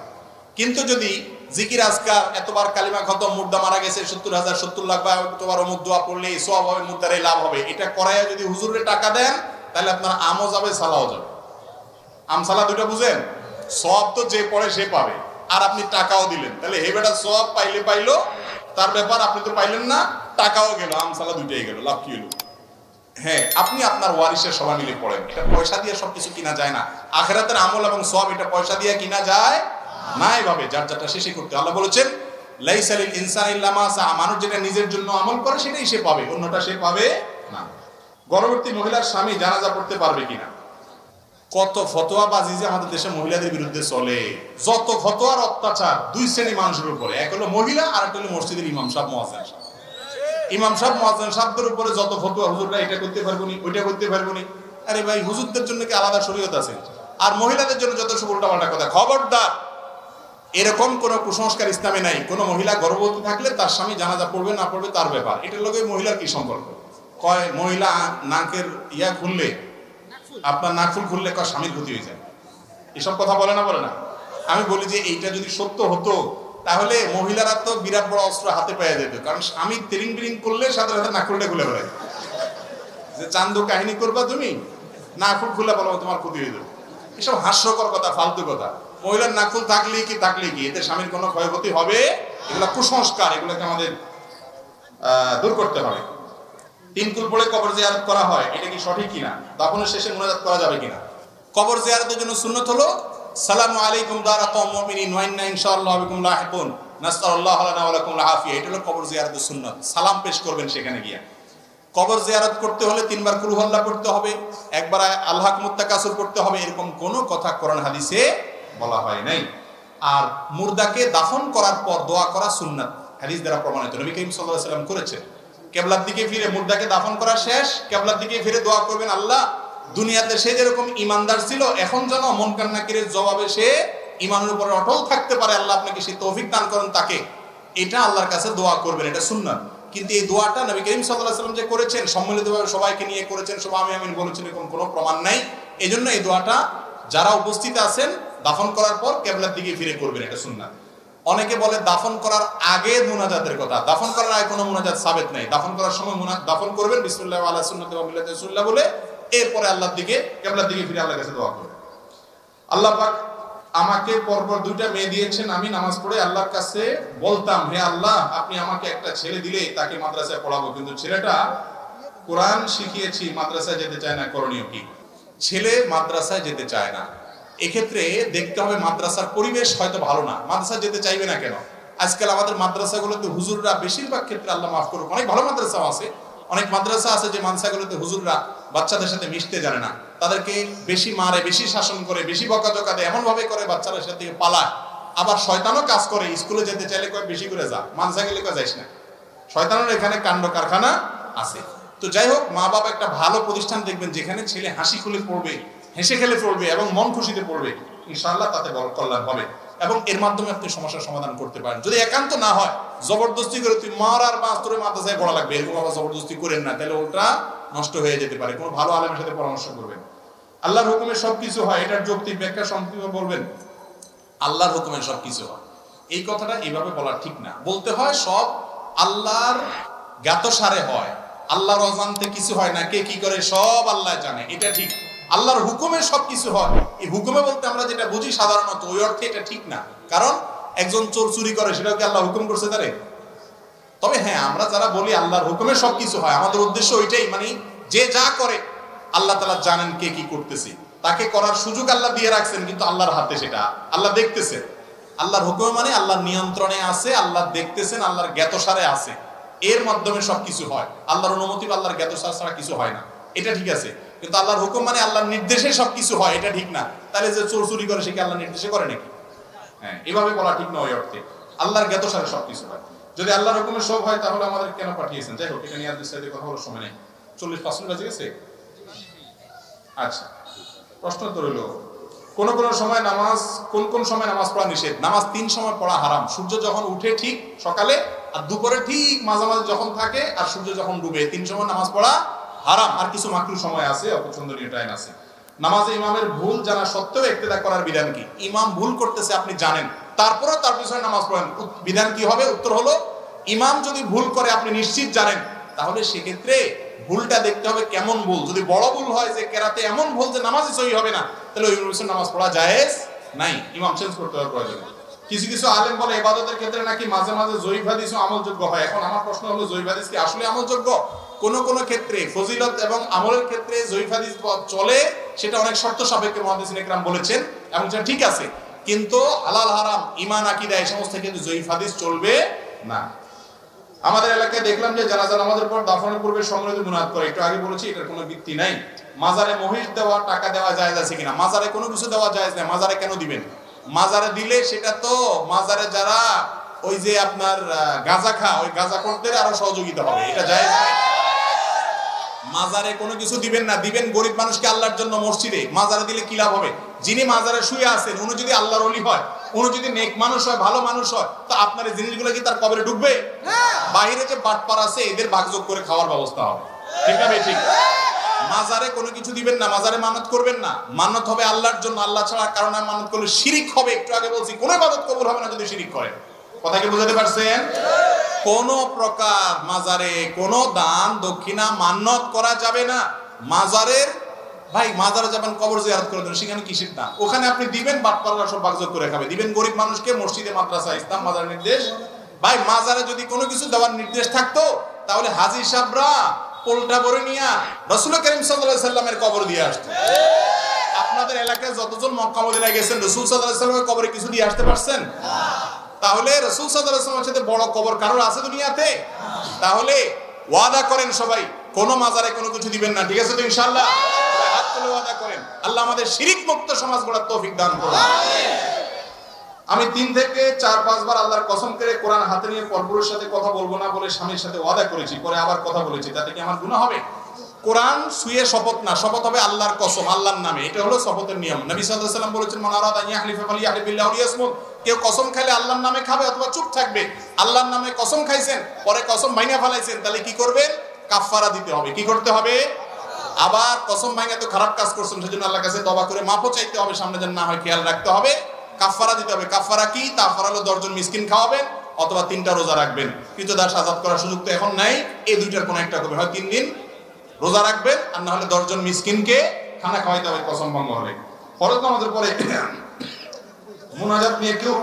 [SPEAKER 1] কিন্তু যদি জিকির আজকার, এতবার কালিমা খতম, মুর্দা মারা গেছে 70,000 70 লাখ, বা এতবার অমুক দোয়া পড়লে সওয়াব হবে, মুর্দারে লাভ হবে, এটা করাইয়া যদি হুজুরে টাকা দেন, তাহলে আপনার আমও যাবে, সালাও যাবে। আম সালা দুইটা বুঝেন? সওয়াব তো যে পড়ে সে পাবে, আর আপনি টাকাও দিলেন, তাহলে হে বেটা সওয়াব পাইলে পাইলো, তার ব্যাপার, আপনি তো পাইলেন না, টাকাও গেল, আমসালা দুইটাই গেল, লাভ কি হলো? হ্যাঁ, আপনি আপনার ওয়ারিসের সবাই মিলে পড়েন। এটা পয়সা দিয়ে সবকিছু কিনা যায় না। আখিরাতের আমল এবং সওয়াব এটা পয়সা দিয়ে কিনা যায় না। এভাবে যার যারটা শেষই করতে। আল্লাহ বলেছেন লাইসা লিল ইনসানি ইল্লা মা সা, মানুষ যেটা নিজের জন্য আমল করে সেটাই সে পাবে, অন্যটা সে পাবে না। গর্ভবতী মহিলার স্বামী জানাজা পড়তে পারবে কিনা? কত ফতোয়াবাজি যে আমাদের দেশে মহিলাদের বিরুদ্ধে চলে, যত ফতোয়ার অত্যাচার দুই শ্রেণী মানুষের উপরে, এক হলো মহিলা আর একটা হলো মসজিদের ইমাম সাহেব মুয়াজ্জিন সাহেব। ইমাম সাহেব মুয়াজ্জিন সাহেবদের উপরে যত ফতোয়া, হুজুররা এটা করতে পারবো নি, ওইটা করতে পারবো নি। আরে ভাই, হুজুরদের জন্য কি আলাদা শরীয়ত আছে? আর মহিলাদের জন্য যত সব উল্টাপাল্টা কথা। খবরদার, এরকম কোন কুসংস্কার ইসলামে নাই। কোন মহিলা গর্ভবতী থাকলে তার স্বামী জানাজা পড়বে না পড়বে তার ব্যাপার, এটার লগে মহিলার কি সম্পর্ক? কয় মহিলা নাকের ইয়া খুললে, আপনার নাকফুল খুললে কয় স্বামীর ক্ষতি হয়ে যায়, এসব কথা বলে না বলে না? আমি বলি যে এইটা যদি সত্য হতো তাহলে মহিলারা তো বিরাট বড় অস্ত্র হাতে পেয়ে যেত, কারণ স্বামী তিরিং বিরিং করলে সাথে সাথে নাকফুলটা খুলে বেড়ায়। যে চান্দু কাহিনী করবা তুমি, নাকফুল খুলে বলো তোমার ক্ষতি হয়ে যাবে, এসব হাস্যকর কথা, ফালতু কথা। মহিলার নাকফুল থাকলেই কি এতে স্বামীর কোনো ক্ষয়ক্ষতি হবে? এগুলো কুসংস্কার, এগুলোকে আমাদের দূর করতে হবে। তিনকুল পড়ে কবর জিয়ারত করা হয়, এটা কি সঠিক কিনা? দাফনের শেষে মুনাজাত করা যাবে কিনা? কবর জিয়ারতের জন্য সুন্নাত হলো সালামু আলাইকুম দারা কওমুল মুমিনিন ওয়া ইন্না ইনশাআল্লাহু বিকুম লাহিকুন নাসআলুল্লাহ লানা ওয়া লাকুম আল আফিয়া। এটা হলো কবর জিয়ারতের সুন্নাত। সালাম পেশ করবেন সেখানে গিয়া। কবর জিয়ারত করতে হলে 3 বার কুল হুয়াল্লাহ পড়তে হবে, একবার আল্লাহকুমুত তাকাসুর পড়তে হবে, এরকম কোনো কথা কোরআন হাদিসে বলা হয় নাই। আর মুর্দাকে দাফন করার পর দোয়া করা সুন্নাত, হাদিস দ্বারা প্রমাণিত। নবী করিম সাল্লাল্লাহু আলাইহি ওয়াসাল্লাম করেছেন। কিবলার দিকে ফিরে মুর্দাকে দাফন করা শেষ, কিবলার দিকে ফিরে দোয়া করবেন, আল্লাহ দুনিয়াতে সে যেরকম ইমানদার ছিল, এখন যেন মুনকার নাকিরের জবাবে সে ইমানের উপরে অটল থাকতে পারে, আল্লাহ আপনাকে সেই তৌফিক দান করেন তাকে। এটা আল্লাহর কাছে দোয়া করবেন, এটা সুন্নাত। কিন্তু এই দোয়াটা নবী করিম সাল্লাল্লাহু আলাইহি ওয়াসাল্লাম যে করেছেন, সম্মিলিতভাবে সবাইকে নিয়ে করেছেন, সবাই আমি আমিন বলেছেন, এরকম কোনো প্রমাণ নাই। এজন্য এই দোয়াটা যারা উপস্থিত আছেন দাফন করার পর কিবলার দিকে ফিরে করবেন, এটা সুন্নাত। অনেকে বলে দাফন করার আগে মুনাজাতের কথা, দাফন করার আগে কোনো মুনাজাত সাবেত নাই। দাফন করার সময় দাফন করবেন বিসমিল্লাহি আলা সুন্নতি ওয়া মিল্লাতি রাসূলিল্লাহ বলে, এরপরে আল্লাহর দিকে কিবলার দিকে ফিরে আল্লাহর কাছে দোয়া করবেন। আল্লাহ পাক আমাকে পরপর 2টা মেয়ে দিয়েছেন, আমি নামাজ পড়ে আল্লাহর কাছে বলতাম, হে আল্লাহ আপনি আমাকে একটা ছেলে দিলে তাকে মাদ্রাসায় পড়াবো, কিন্তু ছেলেটা কোরআন শিখিয়েছি মাদ্রাসায় যেতে চায় না, করণীয় কি? ছেলে মাদ্রাসায় যেতে চায় না, এক্ষেত্রে দেখতে হবে মাদ্রাসার পরিবেশ হয়তো ভালো না। মাদ্রাসা যেতে চাইবে না কেন? আজকাল আমাদের মাদ্রাসাগুলোতে হুজুররা বেশিরভাগ ক্ষেত্রে, আল্লাহ মাফ করুক, অনেক ভালো মাদ্রাসাও আছে, অনেক মাদ্রাসা আছে যে মাদ্রাসাগুলোতে হুজুররা বাচ্চাদের সাথে মিশতে জানে না, তাদেরকে বেশি মারে, বেশি শাসন করে, বেশি বকাঝকা দেয়, এমন ভাবে করে বাচ্চারা সাথে থেকে পালায়। আবার শয়তানও কাজ করে, স্কুলে যেতে চাইলে কয় বেশি করে যা, মাদ্রাসা গেলে কয় যাইস না। শয়তানের এখানে কাণ্ড কারখানা আছে। তো যাই হোক, মা বাবা একটা ভালো প্রতিষ্ঠান দেখবেন যেখানে ছেলে হাসি খুলে পড়বে, হেসে খেলে পড়বে এবং মন খুশিতে পড়বে, ইনশাআল্লাহ তাতে বড় কল্যাণ হবে এবং এর মাধ্যমে আপনি সমস্যার সমাধান করতে পারেন। যদি একান্ত না হয়, জবরদস্তি করে তুই মার আর বাস তোরে মাদ্রাসায় পড়া লাগবে, এরকম আবার জবরদস্তি করেন না, তাহলে ওটা নষ্ট হয়ে যেতে পারে। কোনো ভালো আলেমের সাথে পরামর্শ করবেন। আল্লাহর হুকুমে সবকিছু হয়, এটার যৌক্তিক ব্যাখ্যা সংক্ষেপে বলবেন। আল্লাহর হুকুমে সবকিছু হয়, এই কথাটা এইভাবে বলা ঠিক না। বলতে হয় সব আল্লাহর জ্ঞাতসারে হয়, আল্লাহর অজান্তে কিছু হয় না, কে কি করে সব আল্লাহ জানে, এটা ঠিক। আল্লাহর হুকুমে সবকিছু হয়। এই হুকুমে বলতে আমরা যেটা বুঝি সাধারণত ওই অর্থে এটা ঠিক না। কারণ একজন চোর চুরি করে, সেটাও কি আল্লাহ হুকুম করছে তারে? তবে হ্যাঁ, আমরা যারা বলি আল্লাহর হুকুমে সবকিছু হয়, আমাদের উদ্দেশ্য ওইটাই, মানে যে যা করে আল্লাহ তাআলা জানেন কে কি করতেছে, তাকে করার সুযোগ আল্লাহ দিয়ে রাখছেন, কিন্তু আল্লাহর হাতে সেটা, আল্লাহ দেখতেছেন। আল্লাহর হুকুমে মানে আল্লাহর নিয়ন্ত্রণে আছে, আল্লাহ দেখতেছেন, আল্লাহর জ্ঞাতসারে আছে, এর মাধ্যমে সবকিছু হয়। আল্লাহর অনুমতি বা আল্লাহর জ্ঞাতসার ছাড়া কিছু হয় না, এটা ঠিক আছে। কিন্তু আল্লাহর হুকুম মানে আল্লাহর নির্দেশে সবকিছু হয়, এটা ঠিক না। তাহলে যে চোর চুরি করে সে কি আল্লাহর নির্দেশে করে নাকি? হ্যাঁ, এভাবে বলা ঠিক নয়। অর্থে আল্লাহর জ্ঞাতসারে সবকিছু হয়। যদি আল্লাহর হুকুমে সব হয় তাহলে আমাদের কেন পাঠিয়েছেন? যাই হোক, এটা নিয়ে আর বিস্তারিত কথা বলার সময় নেই। 40% বাজে গেছে। আচ্ছা, প্রশ্ন তো রইল, কোন সময় নামাজ, কোন সময় নামাজ পড়া নিষেধ? নামাজ 3 সময় পড়া হারাম। সূর্য যখন উঠে ঠিক সকালে, আর দুপুরে ঠিক মাঝামাঝি যখন থাকে, আর সূর্য যখন ডুবে, 3 সময় নামাজ পড়া হারাম। আর কিছু মাকরু সময় আছে, অপছন্দনীয় টাইম আছে। নামাজে ইমামের ভুল জানা সত্ত্বেও ইক্তেদা করার বিধান কি? ইমাম ভুল করতেছে আপনি জানেন, তারপরেও তার পিছনে নামাজ পড়েন, বিধান কি হবে? উত্তর হলো, ইমাম যদি ভুল করে আপনি নিশ্চিত জানেন, তাহলে সেক্ষেত্রে ভুলটা দেখতে হবে কেমন ভুল। যদি বড় ভুল হয় যে কেরাতে এমন ভুল যে নামাজই সহি হবে না, তাহলে ওই পিছনে নামাজ পড়া জায়েজ নাই, ইমাম চেঞ্জ করতে হবে প্রয়োজনে। কিছু আলেম বলে ইবাদতের ক্ষেত্রে নাকি মাঝে মাঝে জয়ীফ হাদিসও আমলযোগ্য হয়। এখন আমার প্রশ্ন হলো, জয়ীফ হাদিস কি আসলে আমলযোগ্য? কোন ক্ষেত্রে ফজিলত এবং আমলের ক্ষেত্রে জয়ীফ হাদিস চলে, সেটা অনেক শর্ত সাপেক্ষে মুহাদ্দিসিন ইকরাম বলেছেন, এবং সেটা ঠিক আছে। কিন্তু হালাল হারাম, ঈমান, আকীদা, এই সমস্ত ক্ষেত্রে জয়ীফ হাদিস চলবে না। আমাদের এলাকায় দেখলাম যে জানাজা নামাজের পর দাফনের পূর্বে সম্মিলিত মুনাজাত করে। একটু আগে বলেছি এটার কোনো ভিত্তি নাই। মাজারে মহিষ দেওয়া, টাকা দেওয়া জায়েজ আছে কিনা? মাজারে কোনো কিছু দেওয়া জায়েজ নাই। মাজারে কেন দিবেন? মাজারে দিলে সেটা তো মাজারে যারা ওই যে আপনার গাঁজা খা, ওই গাঁজাখোরদের আরো সহযোগিতা হবে, এটা জায়েজ নাই। মাজারে কোনো কিছু দিবেন না, দিবেন গরিব মানুষকে আল্লাহর জন্য মসজিদে। মাজারে দিলে কি লাভ হবে? যিনি মাজারে শুয়ে আছেন উনি যদি আল্লাহর ওলি হয়, উনি যদি নেক মানুষ হয়, ভালো মানুষ হয়, তো আপনার এই জিনিসগুলো কি তার কবরে ঢুকবে? বাইরে যে বাটপার আছে এদের ভাগযোগ করে খাওয়ার ব্যবস্থা হবে, ঠিক না ভাই? ঠিক। মাজারে কোনো কিছু দিবেন না, মাজারে মানত করবেন না। মানত হবে আল্লাহর জন্য, আল্লাহ ছাড়া কারণে মানত করলে শিরিক হবে। একটু আগে বলছি কোনো ইবাদত কবুল হবে না যদি শিরিক করে। কথা কি বুঝাতে পারছেন? কোন প্রকার মাজারে কোন দান দক্ষিণা মান্নত করা যাবে না। মাজারের ভাই, মাজারে যাবেন কবর জিয়ারত করে দেন, সেখানে কিসের দান? ওখানে আপনি দিবেন, বাটপাররা সব ভাগযোগ করে খাবে। দিবেন গরিব মানুষকে, মসজিদে, মাদ্রাসা, ইসলাম মাজার নির্দেশ। ভাই, মাজারে যদি কোনো কিছু দেওয়ার নির্দেশ থাকতো, তাহলে হাজী সাহেবরা পোলটা ভরে নিয়ে রাসূল করিম সাল্লাল্লাহু আলাইহি সাল্লামের কবর দিয়ে আসতো। আপনাদের এলাকায় যতজন মক্কা মদিনায় গেছেন, রাসূল সাল্লাল্লাহু আলাইহি সাল্লামের কবরে কিছু দিয়ে আসতে পারছেন? তাহলে রাসূল সাল্লাল্লাহু আলাইহি ওয়াসাল্লামের সাথে বড় কবর কারোর আছে দুনিয়াতে? তাহলে ওয়াদা করেন সবাই, কোন মাজারে কোনো কিছু দিবেন না, ঠিক আছে তো ইনশাআল্লাহ? হাত তুলে ওয়াদা করেন। আল্লাহ আমাদের শিরিক মুক্ত সমাজ গড়ার তৌফিক দান করুন। আমি 3 থেকে 4-5 বার আল্লাহর কসম করে কোরআন হাতে নিয়ে পরপুরুষের সাথে কথা বলবো না বলে স্বামীর সাথে ওয়াদা করেছি, পরে আবার কথা বলেছি, তাতে কি আমার গুনাহ হবে? কোরআন ছুঁয়ে শপথ না, শপথ হবে আল্লাহর কসম, আল্লাহর নামে। এটা হলো শপথের নিয়ম। নবী সাল্লাল্লাহু আলাইহি ওয়াসাল্লাম বলেছেন, মান আরাদা ইয়াহলিফা ফালিয়াহলিফ বিল্লাহি আও লিয়াসমুত। কেউ কসম খাইলে আল্লাহর নামে খাবে অথবা চুপ থাকবে। আল্লাহর নামে কসম খাইছেন, পরে কসম ভাঙা ফেলাইছেন, তাহলে কি করবেন? কাফারা দিতে হবে। কি করতে হবে? আবার কসম ভাঙা তো খারাপ কাজ করছেন, সেজন্য আল্লাহর কাছে তওবা করে মাফও চাইতে হবে, সামনে যেন না হয় খেয়াল রাখতে হবে। কাফারা দিতে হবে। কাফারা কি? কাফারা হলো 10 জন মিসকিন খাওয়াবেন অথবা 3টা রোজা রাখবেন। ক্রীতদাস আজাদ করার সুযোগ তো এখন নাই, এই দুইটার কোন একটা করবে। হয় 3 দিন রোজা রাখবেন, আর না হলে 10 জন মিসকিনকে খানা খাওয়াইতে হবে কসম ভঙ্গ হলে। ফরজ নামাজের পরে মুনাজাত নিয়ে কেউ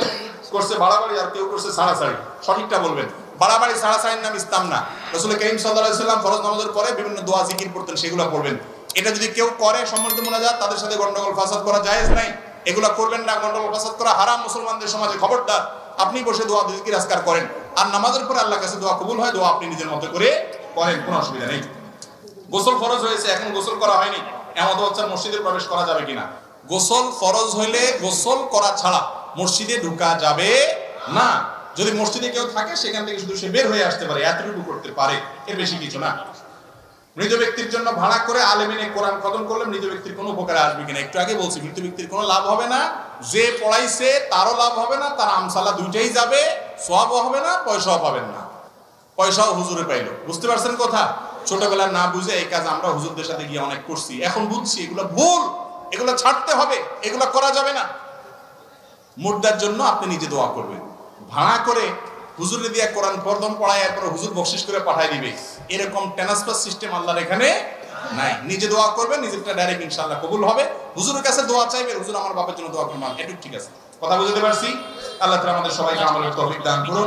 [SPEAKER 1] করছে বাড়াবাড়ি, আর কেউ করছে ছাড়াছাড়ি। সঠিকটা বলবেন। বাড়াবাড়ি ছাড়াছাড়ির নাম ইসলাম না। রাসূল করিম সাল্লাল্লাহু আলাইহি ওয়াসাল্লাম ফরজ নামাজের পরে বিভিন্ন দোয়া জিকির পড়তেন, সেগুলো পড়বেন। এটা যদি কেউ করে সম্মিলিত মুনাজাত, তাদের সাথে গন্ডগোল ফাসাদ করা জায়েজ নাই। এগুলা করবেন না, গন্ডগোল ফাসাদ করা হারাম মুসলমানদের সমাজে। খবরদার। আপনি বসে দোয়া জিকির আজকার করেন, আর নামাজের পরে আল্লাহর কাছে দোয়া কবুল হয়, দোয়া আপনি নিজের মতো করে করেন, কোনো অসুবিধা নেই। গোসল ফরজ হয়েছে, এখন গোসল করা হয়নি, এমন হচ্ছে মসজিদে প্রবেশ করা যাবে কিনা? গোসল ফরজ হইলে গোসল করা ছাড়া মসজিদে ঢোকা যাবে না। যদি মসজিদে কেউ থাকে, সেখান থেকে শুধু সে বের হয়ে আসতে পারে, এতটুকু করতে পারে, এর বেশি কিছু না। মৃত ব্যক্তির জন্য ভাড়া করে আলেমিনে কোরআন খতম করলে মৃত ব্যক্তির কোনো উপকারে আসবে কিনা? একটু আগে বলছি, মৃত ব্যক্তির কোনো লাভ হবে না। যে পড়াইছে তারও লাভ হবে না, তার আমসালা দুইটাই যাবে, সওয়াবও হবে না, পয়সাও পাবেন না। পয়সাও হুজুরে পাইলো। বুঝতে পারছেন কথা? ছোটবেলা না বুঝে এই কাজ আমরা হুজুরদের সাথে গিয়ে অনেক করছি, এখন বুঝছি এগুলো ভুল, এগুলো ছাড়তে হবে, এগুলো করা যাবে না। মুর্দার জন্য আপনি নিজে দোয়া করবেন। ভাড়া করে হুজুরে দিয়ে কোরআন প্রথম পড়ায়, এরপর হুজুর বকশিশ করে পাঠায় দিবে, এরকম ট্রান্সফার সিস্টেম আল্লাহর এখানে নাই। নিজে দোয়া করবেন, নিজেরটা ডাইরেক্ট ইনশাআল্লাহ কবুল হবে। হুজুরের কাছে দোয়া চাইবেন, হুজুর আমার বাপের জন্য দোয়া করবেন, এটুকু ঠিক আছে। কথা বুঝতে পারছি? আল্লাহ তাআলা আমাদের সবাইকে আমলের তৌফিক দান করুন।